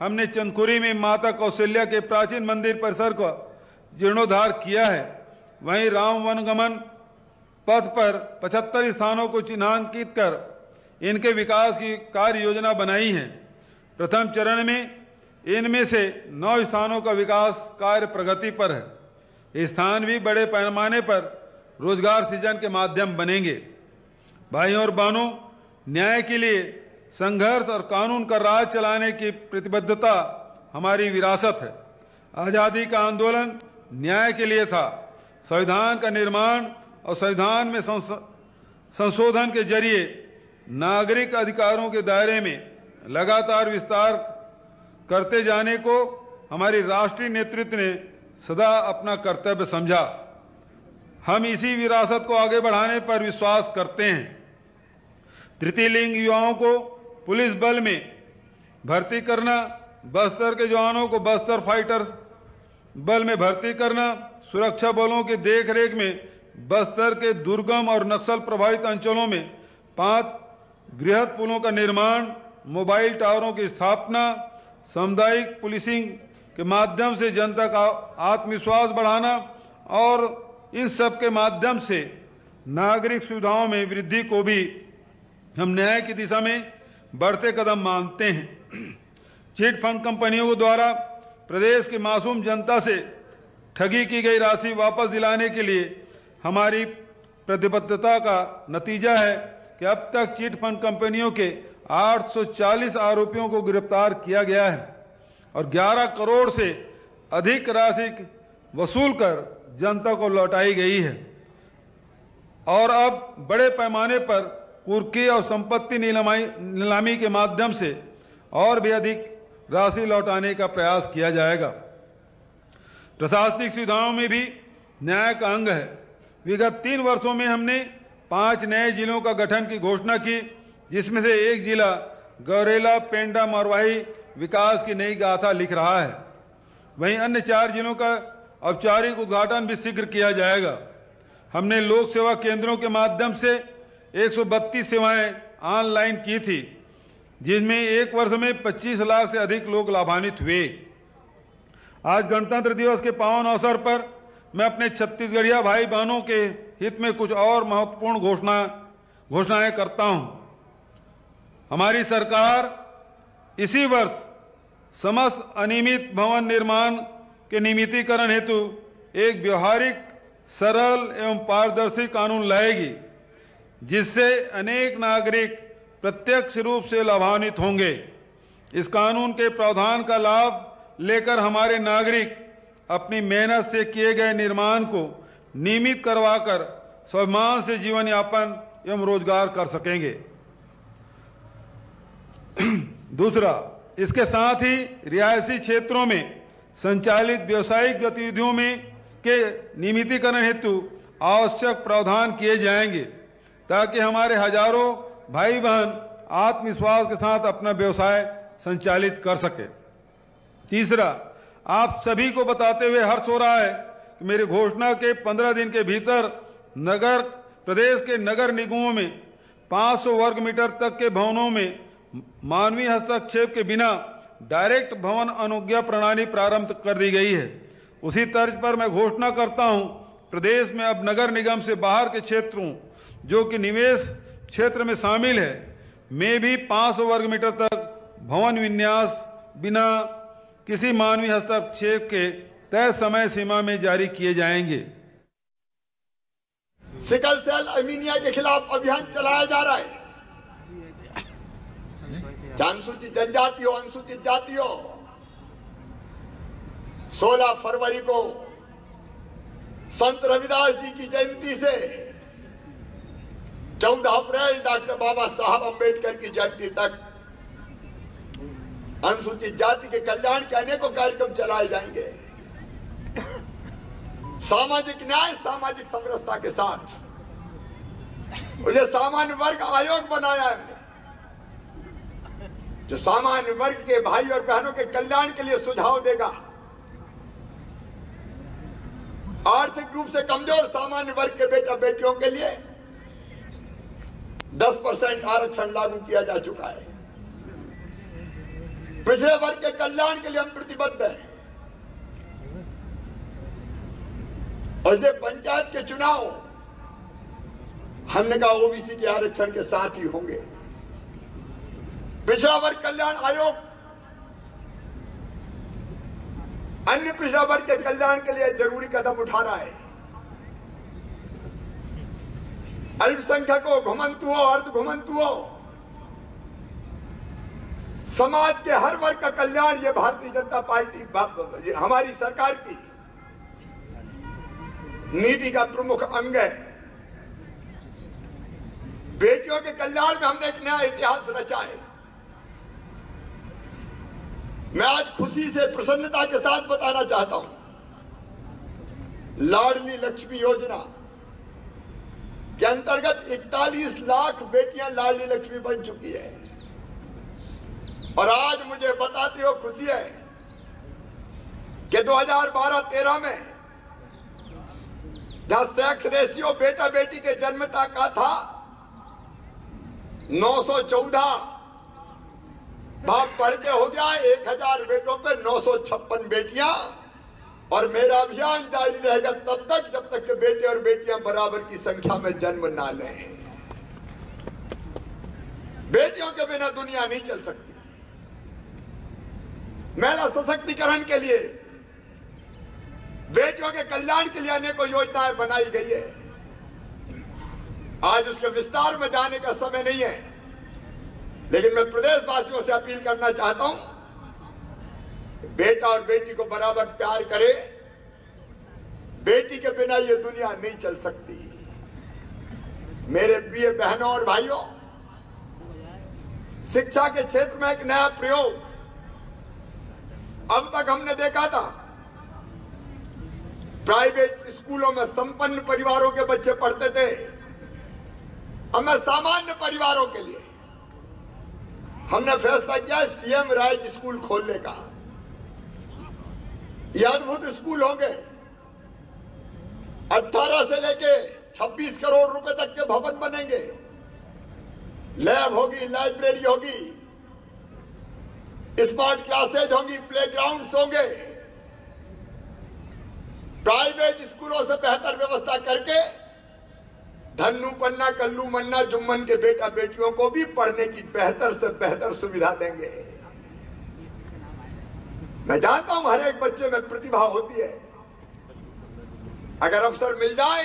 हमने चंदखुरी में माता कौशल्या के प्राचीन मंदिर परिसर का जीर्णोद्धार किया है। वहीं राम वनगमन पथ पर 75 स्थानों को चिन्हांकित कर इनके विकास की कार्य योजना बनाई है। प्रथम चरण में इनमें से 9 स्थानों का विकास कार्य प्रगति पर है। ये स्थान भी बड़े पैमाने पर रोजगार सृजन के माध्यम बनेंगे। भाइयों और बहनों, न्याय के लिए संघर्ष और कानून का राज चलाने की प्रतिबद्धता हमारी विरासत है। आज़ादी का आंदोलन न्याय के लिए था। संविधान का निर्माण और संविधान में संशोधन के जरिए नागरिक अधिकारों के दायरे में लगातार विस्तार करते जाने को हमारी राष्ट्रीय नेतृत्व ने सदा अपना कर्तव्य समझा। हम इसी विरासत को आगे बढ़ाने पर विश्वास करते हैं। तृतीय लिंग युवाओं को पुलिस बल में भर्ती करना, बस्तर के जवानों को बस्तर फाइटर्स बल में भर्ती करना, सुरक्षा बलों की देखरेख में बस्तर के दुर्गम और नक्सल प्रभावित अंचलों में 5 बृहद पुलों का निर्माण, मोबाइल टावरों की स्थापना, सामुदायिक पुलिसिंग के माध्यम से जनता का आत्मविश्वास बढ़ाना और इन सब के माध्यम से नागरिक सुविधाओं में वृद्धि को भी हम न्याय की दिशा में बढ़ते कदम मानते हैं। चिट फंड कंपनियों द्वारा प्रदेश की मासूम जनता से ठगी की गई राशि वापस दिलाने के लिए हमारी प्रतिबद्धता का नतीजा है कि अब तक चिट फंड कंपनियों के 840 आरोपियों को गिरफ्तार किया गया है और 11 करोड़ से अधिक राशि वसूल कर जनता को लौटाई गई है। और अब बड़े पैमाने पर कुर्की और संपत्ति नीलामी के माध्यम से और भी अधिक राशि लौटाने का प्रयास किया जाएगा। प्रशासनिक सुविधाओं में भी न्याय का अंग है। विगत 3 वर्षों में हमने 5 नए जिलों का गठन की घोषणा की, जिसमें से एक जिला गौरेला पेंडा मरवाही विकास की नई गाथा लिख रहा है। वहीं अन्य 4 जिलों का औपचारिक उद्घाटन भी शीघ्र किया जाएगा। हमने लोक सेवा केंद्रों के माध्यम से 132 सेवाएं ऑनलाइन की थी, जिनमें 1 वर्ष में 25 लाख से अधिक लोग लाभान्वित हुए। आज गणतंत्र दिवस के पावन अवसर पर मैं अपने छत्तीसगढ़िया भाई बहनों के हित में कुछ और महत्वपूर्ण घोषणाएं करता हूं। हमारी सरकार इसी वर्ष समस्त अनियमित भवन निर्माण के नियमितीकरण हेतु एक व्यवहारिक, सरल एवं पारदर्शी कानून लाएगी, जिससे अनेक नागरिक प्रत्यक्ष रूप से लाभान्वित होंगे। इस कानून के प्रावधान का लाभ लेकर हमारे नागरिक अपनी मेहनत से किए गए निर्माण को नियमित करवाकर स्वाभिमान से जीवन यापन एवं रोजगार कर सकेंगे। दूसरा, इसके साथ ही रिहायशी क्षेत्रों में संचालित व्यावसायिक गतिविधियों में के नियमितीकरण हेतु आवश्यक प्रावधान किए जाएंगे, ताकि हमारे हजारों भाई बहन आत्मविश्वास के साथ अपना व्यवसाय संचालित कर सके। तीसरा, आप सभी को बताते हुए हर्ष हो रहा है कि मेरी घोषणा के 15 दिन के भीतर प्रदेश के नगर निगमों में 500 वर्ग मीटर तक के भवनों में मानवीय हस्तक्षेप के बिना डायरेक्ट भवन अनुज्ञा प्रणाली प्रारंभ कर दी गई है। उसी तर्ज पर मैं घोषणा करता हूं, प्रदेश में अब नगर निगम से बाहर के क्षेत्रों जो कि निवेश क्षेत्र में शामिल है में भी 500 वर्ग मीटर तक भवन विन्यास बिना किसी मानवीय हस्तक्षेप के तय समय सीमा में जारी किए जाएंगे। सिकल सेल एनीमिया के खिलाफ अभियान चलाया जा रहा है। अनुसूचित जनजाति हो, अनुसूचित जाति हो, 16 फरवरी को संत रविदास जी की जयंती से 14 अप्रैल डॉक्टर बाबा साहब अम्बेडकर की जयंती तक अनुसूचित जाति के कल्याण के अनेकों कार्यक्रम चलाए जाएंगे। सामाजिक न्याय, सामाजिक समरसता के साथ मुझे सामान्य वर्ग आयोग बनाया है, जो सामान्य वर्ग के भाई और बहनों के कल्याण के लिए सुझाव देगा। आर्थिक रूप से कमजोर सामान्य वर्ग के बेटा बेटियों के लिए 10% आरक्षण लागू किया जा चुका है। पिछड़े वर्ग के कल्याण के लिए हम प्रतिबद्ध हैं। और ये पंचायत के चुनाव हमने कहा ओबीसी के आरक्षण के साथ ही होंगे। पिछड़ा वर्ग कल्याण आयोग अन्य पिछड़ा वर्ग के कल्याण के लिए जरूरी कदम उठा रहा है। अल्पसंख्यकों, घुमंतुओं, अर्ध घुमंतुओं, समाज के हर वर्ग का कल्याण ये भारतीय जनता पार्टी, हमारी सरकार की नीति का प्रमुख अंग है। बेटियों के कल्याण में हमने एक नया इतिहास रचा है। मैं आज खुशी से, प्रसन्नता के साथ बताना चाहता हूं, लाडली लक्ष्मी योजना के अंतर्गत 41 लाख बेटियां लाडली लक्ष्मी बन चुकी है। और आज मुझे बताते हो खुशी है कि 2012-13 में जहां सेक्स रेशियो बेटा बेटी के जन्मता का था 914, भाग बढ़ के हो गया 1000 बेटों पे 956 बेटियां। और मेरा अभियान जारी रहेगा तब तक जब तक के बेटे और बेटियां बराबर की संख्या में जन्म ना लें। बेटियों के बिना दुनिया नहीं चल सकती। महिला सशक्तिकरण के लिए, बेटियों के कल्याण के लिए अनेकों योजनाएं बनाई गई है। आज उसके विस्तार में जाने का समय नहीं है, लेकिन मैं प्रदेशवासियों से अपील करना चाहता हूं, बेटा और बेटी को बराबर प्यार करे। बेटी के बिना ये दुनिया नहीं चल सकती। मेरे प्रिय बहनों और भाइयों, शिक्षा के क्षेत्र में एक नया प्रयोग। अब तक हमने देखा था प्राइवेट स्कूलों में संपन्न परिवारों के बच्चे पढ़ते थे। अब मैं सामान्य परिवारों के लिए हमने फैसला किया सीएम राइज स्कूल खोलने का। ये अद्भुत स्कूल होंगे। 18 से लेके 26 करोड़ रुपए तक के भवन बनेंगे। लैब होगी, लाइब्रेरी होगी, स्मार्ट क्लासेज होंगी, प्लेग्राउंड्स होंगे। प्राइवेट स्कूलों से बेहतर व्यवस्था करके धन्नू पन्ना, कल्लू मन्ना, जुम्मन के बेटा बेटियों को भी पढ़ने की बेहतर से बेहतर सुविधा देंगे। मैं जानता हूं हर एक बच्चे में प्रतिभा होती है। अगर अवसर मिल जाए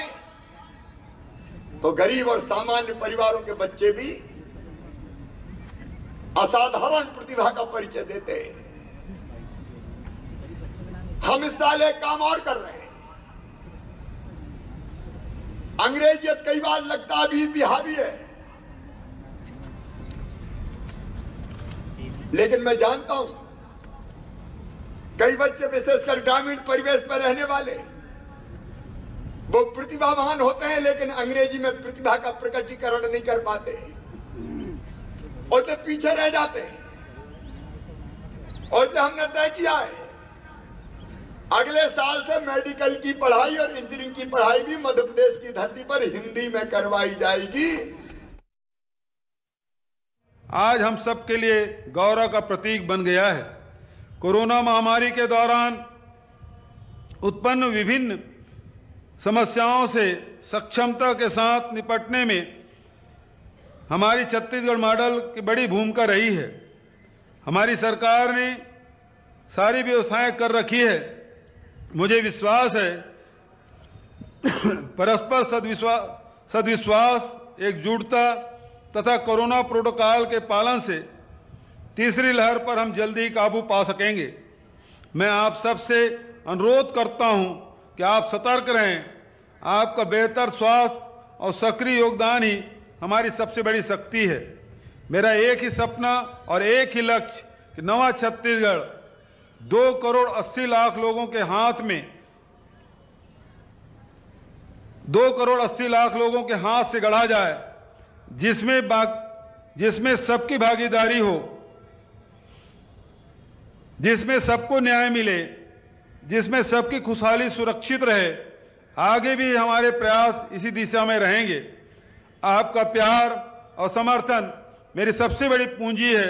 तो गरीब और सामान्य परिवारों के बच्चे भी असाधारण प्रतिभा का परिचय देते हैं। हम इस साल एक काम और कर रहे हैं। अंग्रेजियत कई बार लगता अभी भी हावी है, लेकिन मैं जानता हूं कई बच्चे विशेषकर ग्रामीण परिवेश में रहने वाले वो प्रतिभावान होते हैं, लेकिन अंग्रेजी में प्रतिभा का प्रकटीकरण नहीं कर पाते और तो पीछे रह जाते हैं। और तो हमने तय किया है अगले साल से मेडिकल की पढ़ाई और इंजीनियरिंग की पढ़ाई भी मध्य प्रदेश की धरती पर हिंदी में करवाई जाएगी। आज हम सब के लिए गौरव का प्रतीक बन गया है। कोरोना महामारी के दौरान उत्पन्न विभिन्न समस्याओं से सक्षमता के साथ निपटने में हमारी छत्तीसगढ़ मॉडल की बड़ी भूमिका रही है। हमारी सरकार ने सारी व्यवस्थाएं कर रखी है। मुझे विश्वास है परस्पर सद्विश्वास, एकजुटता तथा कोरोना प्रोटोकॉल के पालन से तीसरी लहर पर हम जल्दी ही काबू पा सकेंगे। मैं आप सबसे अनुरोध करता हूं कि आप सतर्क रहें। आपका बेहतर स्वास्थ्य और सक्रिय योगदान ही हमारी सबसे बड़ी शक्ति है। मेरा एक ही सपना और एक ही लक्ष्य कि नवा छत्तीसगढ़ 2,80,00,000 लोगों के हाथ में 2,80,00,000 लोगों के हाथ से गढ़ा जाए, जिसमें सबकी भागीदारी हो, जिसमें सबको न्याय मिले, जिसमें सबकी खुशहाली सुरक्षित रहे। आगे भी हमारे प्रयास इसी दिशा में रहेंगे। आपका प्यार और समर्थन मेरी सबसे बड़ी पूंजी है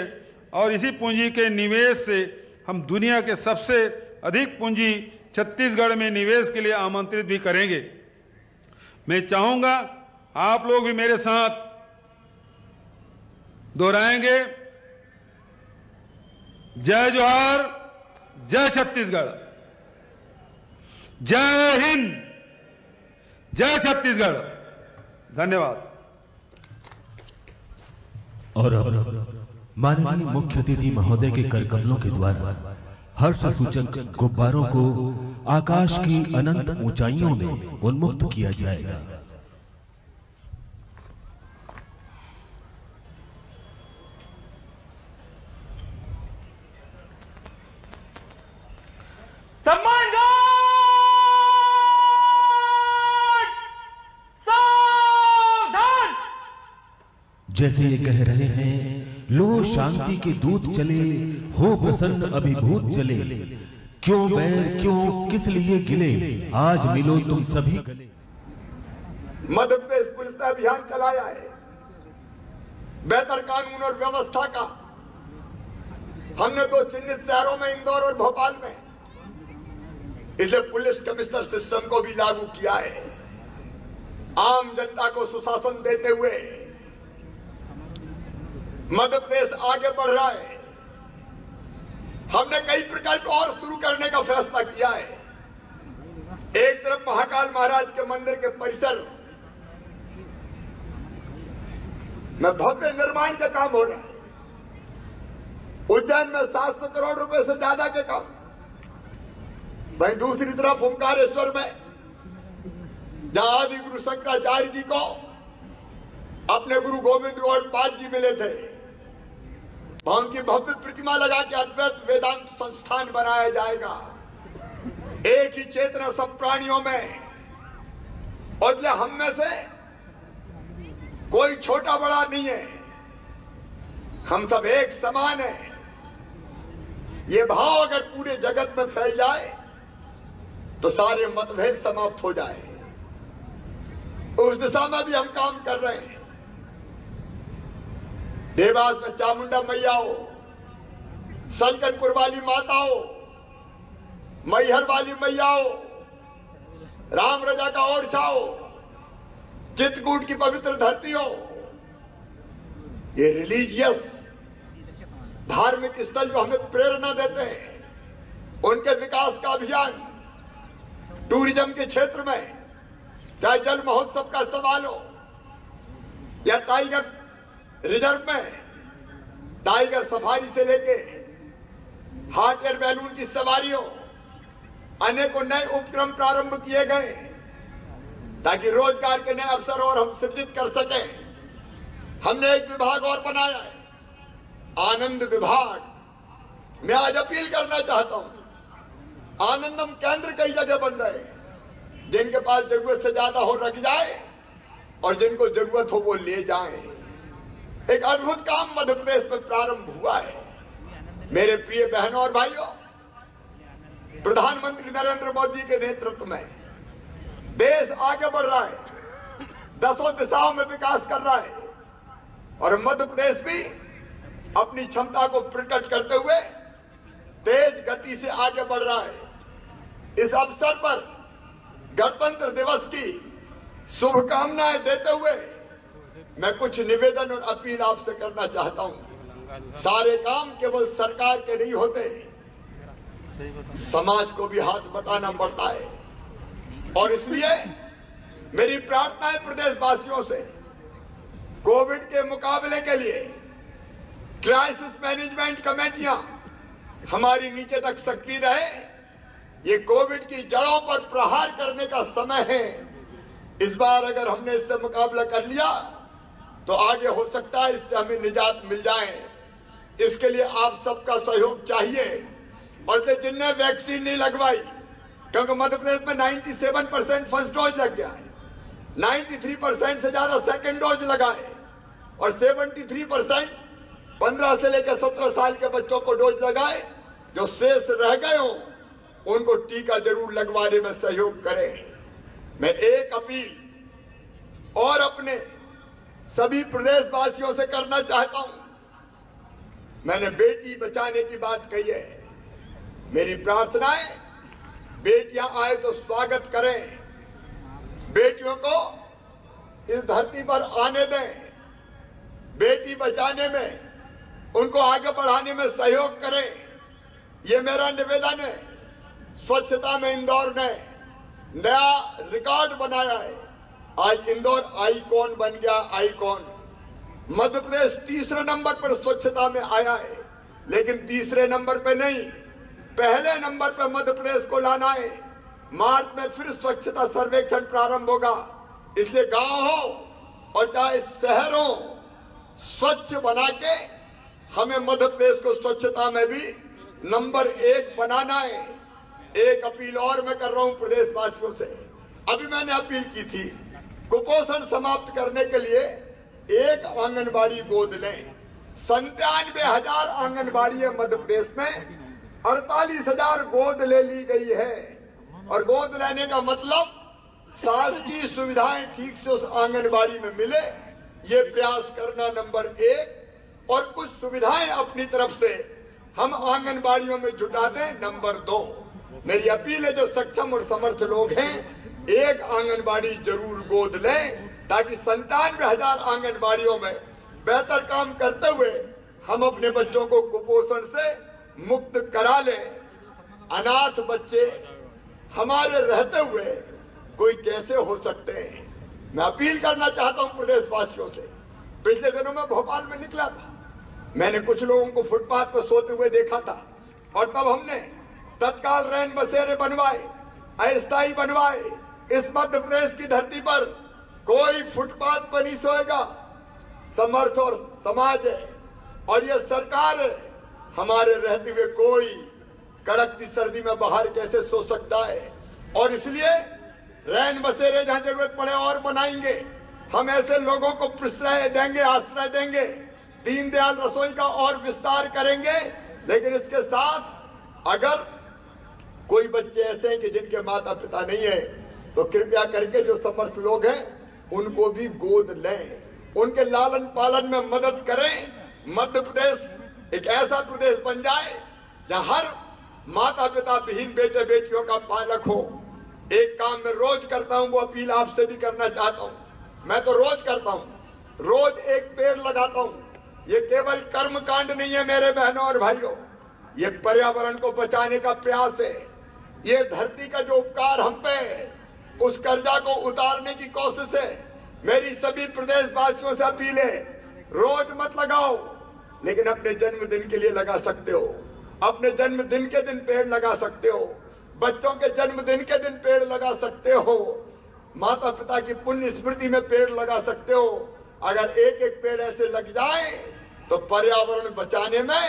और इसी पूंजी के निवेश से हम दुनिया के सबसे अधिक पूंजी छत्तीसगढ़ में निवेश के लिए आमंत्रित भी करेंगे। मैं चाहूंगा आप लोग भी मेरे साथ दोहराएंगे, जय जोहार, जय छत्तीसगढ़, जय हिंद, जय छत्तीसगढ़। धन्यवाद। और माननीय मुख्य अतिथि महोदय के करकमलों के द्वारा हर्ष सूचक गुब्बारों को आकाश की अनंत ऊंचाइयों में उन्मुक्त किया जाएगा। जैसे ये कह रहे हैं, लो शांति के दूत चले, हो प्रसन्न अभिभूत चले, क्यों बैर क्यों किस लिए गिले, आज मिलो तुम सभी गले। मध्य प्रदेश पुलिस ने अभियान चलाया है बेहतर कानून और व्यवस्था का। हमने 2 चिन्हित शहरों में, इंदौर और भोपाल में, इसे पुलिस कमिश्नर सिस्टम को भी लागू किया है। आम जनता को सुशासन देते हुए मध्य प्रदेश आगे बढ़ रहा है। हमने कई प्रकल्प और शुरू करने का फैसला किया है। एक तरफ महाकाल महाराज के मंदिर के परिसर में भव्य निर्माण का काम हो रहा है। उज्जैन में 700 करोड़ रुपए से ज्यादा के काम। वहीं दूसरी तरफ ओमकारेश्वर में, जहां आदि गुरु शंकराचार्य जी को अपने गुरु गोविंद पाद जी मिले थे, वहां उनकी भव्य प्रतिमा लगा के अद्वैत वेदांत संस्थान बनाया जाएगा। एक ही चेतना सब प्राणियों में, और जो हम में से कोई छोटा बड़ा नहीं है, हम सब एक समान है। ये भाव अगर पूरे जगत में फैल जाए तो सारे मतभेद समाप्त हो जाए। उस दिशा में भी हम काम कर रहे हैं। देवास में चामुंडा मैया हो, सलकनपुर वाली माता हो, मैहर वाली मैया हो, राम रजा का ओरछा हो, चित्रकूट की पवित्र धरती हो, ये रिलीजियस धार्मिक स्थल जो हमें प्रेरणा देते हैं, उनके विकास का अभियान, टूरिज्म के क्षेत्र में, चाहे जल महोत्सव का सवाल हो या टाइगर रिजर्व में टाइगर सफारी से लेके हॉट एयर बैलून की सवारी हो, अनेकों नए उपक्रम प्रारंभ किए गए ताकि रोजगार के नए अवसर और हम सृजित कर सके। हमने एक विभाग और बनाया है, आनंद विभाग। मैं आज अपील करना चाहता हूं, आनंदम केंद्र कई जगह बन रहे हैं। जिनके पास जरूरत से ज्यादा हो रख जाए और जिनको जरूरत हो वो ले जाएं। एक अद्भुत काम मध्य प्रदेश में प्रारंभ हुआ है। मेरे प्रिय बहनों और भाइयों, प्रधानमंत्री नरेंद्र मोदी के नेतृत्व में देश आगे बढ़ रहा है, 10 दिशाओं में विकास कर रहा है और मध्य प्रदेश भी अपनी क्षमता को प्रकट करते हुए तेज गति से आगे बढ़ रहा है। इस अवसर पर गणतंत्र दिवस की शुभकामनाएं देते हुए मैं कुछ निवेदन और अपील आपसे करना चाहता हूं। सारे काम केवल सरकार के नहीं होते, समाज को भी हाथ बटाना पड़ता है। और इसलिए मेरी प्रार्थना है प्रदेशवासियों से, कोविड के मुकाबले के लिए क्राइसिस मैनेजमेंट कमेटियां हमारी नीचे तक सक्रिय रहे। ये कोविड की जड़ों पर प्रहार करने का समय है। इस बार अगर हमने इससे मुकाबला कर लिया तो आगे हो सकता है इससे हमें निजात मिल जाए। इसके लिए आप सबका सहयोग चाहिए। और जिनने वैक्सीन नहीं लगवाई, क्योंकि मध्य प्रदेश में 97% फर्स्ट डोज लग गया है, 93% से ज्यादा सेकंड डोज लगाए और 73% 15 से लेकर 17 साल के बच्चों को डोज लगाए। जो शेष रह गए हो उनको टीका जरूर लगवाने में सहयोग करें। मैं एक अपील और अपने सभी प्रदेशवासियों से करना चाहता हूं। मैंने बेटी बचाने की बात कही है। मेरी प्रार्थना है बेटियां आए तो स्वागत करें, बेटियों को इस धरती पर आने दें, बेटी बचाने में उनको आगे बढ़ाने में सहयोग करें। ये मेरा निवेदन है। स्वच्छता में इंदौर ने नया रिकॉर्ड बनाया है। आज इंदौर आइकॉन बन गया, आइकॉन। मध्य प्रदेश तीसरे नंबर पर स्वच्छता में आया है, लेकिन तीसरे नंबर पे नहीं, पहले नंबर पे मध्य प्रदेश को लाना है। मार्च में फिर स्वच्छता सर्वेक्षण प्रारंभ होगा। इसलिए गांव हो और चाहे शहर हो, स्वच्छ बना के हमें मध्य प्रदेश को स्वच्छता में भी नंबर 1 बनाना है। एक अपील और मैं कर रहा हूं प्रदेशवासियों से। अभी मैंने अपील की थी, कुपोषण समाप्त करने के लिए एक आंगनबाड़ी गोद लें। 97,000 आंगनबाड़ी है मध्य प्रदेश में, 48,000 गोद ले ली गई है। और गोद लेने का मतलब शासकीय सुविधाएं ठीक से उस आंगनबाड़ी में मिले, ये प्रयास करना नंबर 1। और कुछ सुविधाएं अपनी तरफ से हम आंगनबाड़ियों में जुटा दें नंबर 2। मेरी अपील है जो सक्षम और समर्थ लोग हैं, एक आंगनबाड़ी जरूर गोद लें, ताकि 97,000 आंगनबाड़ियों में बेहतर काम करते हुए हम अपने बच्चों को कुपोषण से मुक्त करा लें। अनाथ बच्चे हमारे रहते हुए कोई कैसे हो सकते हैं। मैं अपील करना चाहता हूं प्रदेशवासियों से। पिछले दिनों में भोपाल में निकला था, मैंने कुछ लोगों को फुटपाथ पर सोते हुए देखा था, और तब हमने तत्काल रैन बसेरे बनवाए, अस्थायी बनवाए। इस मध्य प्रदेश की धरती पर कोई फुटपाथ पर नहीं सोएगा। समर्थ और समाज है और ये सरकार है, हमारे रहते हुए कोई कड़कती सर्दी में बाहर कैसे सो सकता है। और इसलिए रैन बसेरे जहां जरूरत पड़े और बनाएंगे। हम ऐसे लोगों को प्रश्रय देंगे, आश्रय देंगे। दीनदयाल रसोई का और विस्तार करेंगे। लेकिन इसके साथ अगर कोई बच्चे ऐसे हैं कि जिनके माता पिता नहीं है, तो कृपया करके जो समर्थ लोग हैं उनको भी गोद लें, उनके लालन पालन में मदद करें। मध्य प्रदेश एक ऐसा प्रदेश बन जाए जहां हर माता पिता विहीन बेटे बेटियों का पालक हो। एक काम मैं रोज करता हूं, वो अपील आपसे भी करना चाहता हूं। मैं तो रोज करता हूं, रोज एक पेड़ लगाता हूं। ये केवल कर्म कांड नहीं है मेरे बहनों और भाइयों, ये पर्यावरण को बचाने का प्रयास है। ये धरती का जो उपकार हम पे है, उस कर्जा को उतारने की कोशिश है। मेरी सभी प्रदेशवासियों से अपील है, रोज मत लगाओ, लेकिन अपने जन्मदिन के लिए लगा सकते हो। अपने जन्मदिन के दिन पेड़ लगा सकते हो, बच्चों के जन्मदिन के दिन पेड़ लगा सकते हो, माता पिता की पुण्य स्मृति में पेड़ लगा सकते हो। अगर एक एक पेड़ ऐसे लग जाए तो पर्यावरण बचाने में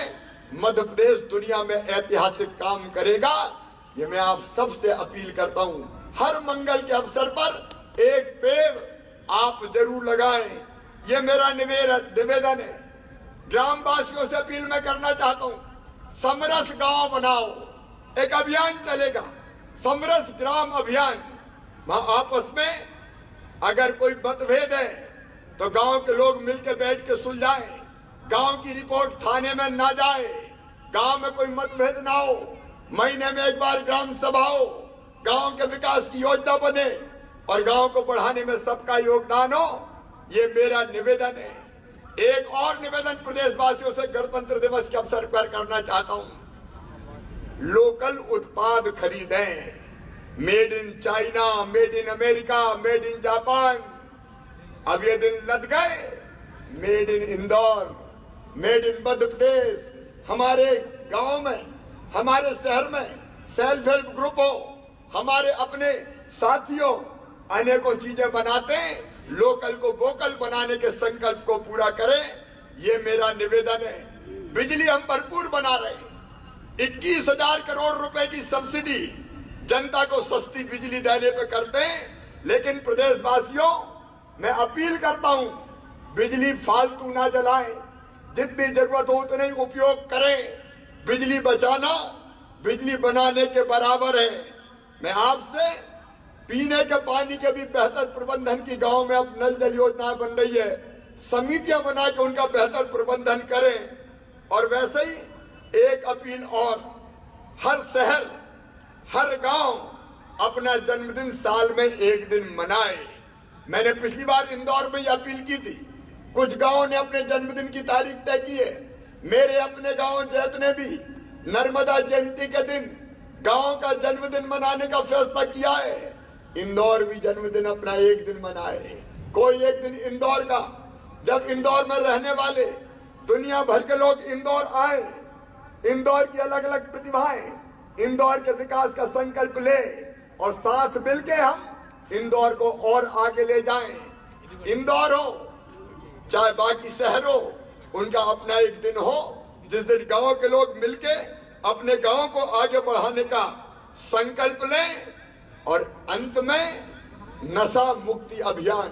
मध्य प्रदेश दुनिया में ऐतिहासिक काम करेगा। ये मैं आप सबसे अपील करता हूं, हर मंगल के अवसर पर एक पेड़ आप जरूर लगाएं। ये मेरा निवेदन है। ग्रामवासियों से अपील मैं करना चाहता हूं, समरस गांव बनाओ। एक अभियान चलेगा, समरस ग्राम अभियान। वहां आपस में अगर कोई मतभेद है तो गांव के लोग मिलकर बैठ के सुलझाएं। गांव की रिपोर्ट थाने में ना जाए, गांव में कोई मतभेद ना हो। महीने में एक बार ग्राम सभा हो, गांव के विकास की योजना बने और गांव को बढ़ाने में सबका योगदान हो। ये मेरा निवेदन है। एक और निवेदन प्रदेशवासियों से गणतंत्र दिवस के अवसर पर करना चाहता हूं। लोकल उत्पाद खरीदें। Made in China, made in America, made in Japan. अब ये दिन लद गए। Made in Indore, made in Madhya Pradesh. हमारे गांव में, हमारे शहर में सेल्फ हेल्प ग्रुप हो, हमारे अपने साथियों अनेकों चीजें बनाते हैं। लोकल को वोकल बनाने के संकल्प को पूरा करें, ये मेरा निवेदन है। बिजली हम भरपूर बना रहे हैं। 21,000 करोड़ रुपए की सब्सिडी जनता को सस्ती बिजली देने पे करते हैं। लेकिन प्रदेशवासियों, मैं अपील करता हूं, बिजली फालतू ना जलाएं, जितनी जरूरत हो उतने ही उपयोग करें। बिजली बचाना बिजली बनाने के बराबर है। मैं आपसे पीने के पानी के भी बेहतर प्रबंधन की गांव में अब नल जल योजना बन रही है, समितियां बना के उनका बेहतर प्रबंधन करें। और वैसे ही एक अपील और, हर शहर हर गांव अपना जन्मदिन साल में एक दिन मनाए। मैंने पिछली बार इंदौर में यह अपील की थी। कुछ गांवों ने अपने जन्मदिन की तारीख तय की है। मेरे अपने गांव जैत ने भी नर्मदा जयंती के दिन गांव का जन्मदिन मनाने का फैसला किया है। इंदौर भी जन्मदिन अपना एक दिन मनाए, कोई एक दिन इंदौर का। जब इंदौर में रहने वाले दुनिया भर के लोग इंदौर आए, इंदौर की अलग अलग प्रतिभाएं, इंदौर के विकास का संकल्प ले और साथ मिलके हम इंदौर को और आगे ले जाएं। इंदौर हो चाहे बाकी शहर हो, उनका अपना एक दिन हो जिस दिन गांव के लोग मिलके अपने गांव को आगे बढ़ाने का संकल्प लें। और अंत में नशा मुक्ति अभियान,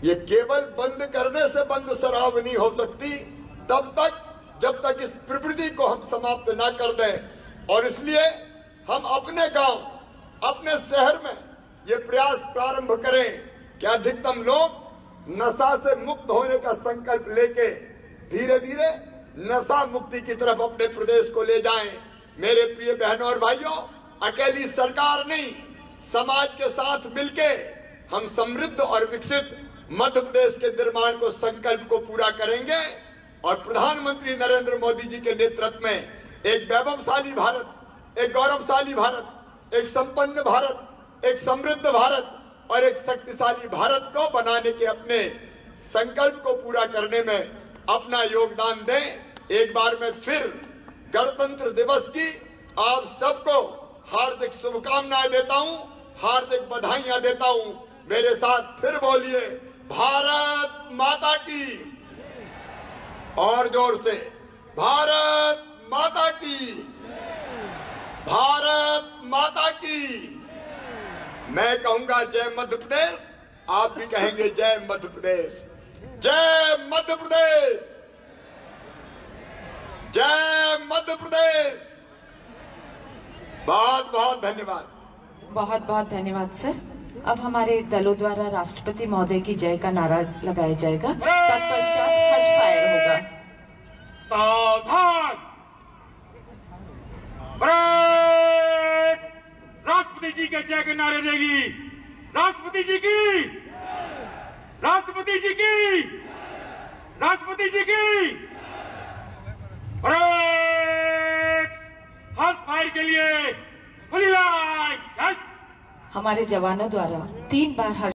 ये केवल बंद करने से बंद शराब नहीं हो सकती तब तक जब तक इस प्रवृत्ति को हम समाप्त ना कर दें। और इसलिए हम अपने गांव, अपने शहर में ये प्रयास प्रारंभ करें कि अधिकतम लोग नशा से मुक्त होने का संकल्प लेके धीरे धीरे नशा मुक्ति की तरफ अपने प्रदेश को ले जाएं। मेरे प्रिय बहनों और भाइयों, अकेली सरकार नहीं, समाज के साथ मिलके हम समृद्ध और विकसित मध्य प्रदेश के निर्माण को संकल्प को पूरा करेंगे। और प्रधानमंत्री नरेंद्र मोदी जी के नेतृत्व में एक वैभवशाली भारत, एक गौरवशाली भारत, एक संपन्न भारत, एक समृद्ध भारत और एक शक्तिशाली भारत को बनाने के अपने संकल्प को पूरा करने में अपना योगदान दें। एक बार मैं फिर गणतंत्र दिवस की आप सबको हार्दिक शुभकामनाएं देता हूं, हार्दिक बधाइयां देता हूं। मेरे साथ फिर बोलिए, भारत माता की। और जोर से, भारत माता की, भारत माता की। मैं कहूंगा जय मध्य प्रदेश, आप भी कहेंगे जय मध्य प्रदेश। जय मध्य प्रदेश, जय मध्य प्रदेश। बहुत बहुत धन्यवाद। बहुत बहुत धन्यवाद सर। अब हमारे दलों द्वारा राष्ट्रपति महोदय की जय का नारा लगाया जाएगा, तत्पश्चात हर्ष फायर होगा। सावधान! राष्ट्रपति जी के जय के नारे देगी। राष्ट्रपति जी की, राष्ट्रपति जी की, राष्ट्रपति जी की। हर्ष फायर के लिए खुली लाइन। हमारे जवानों द्वारा 3 बार हर्ष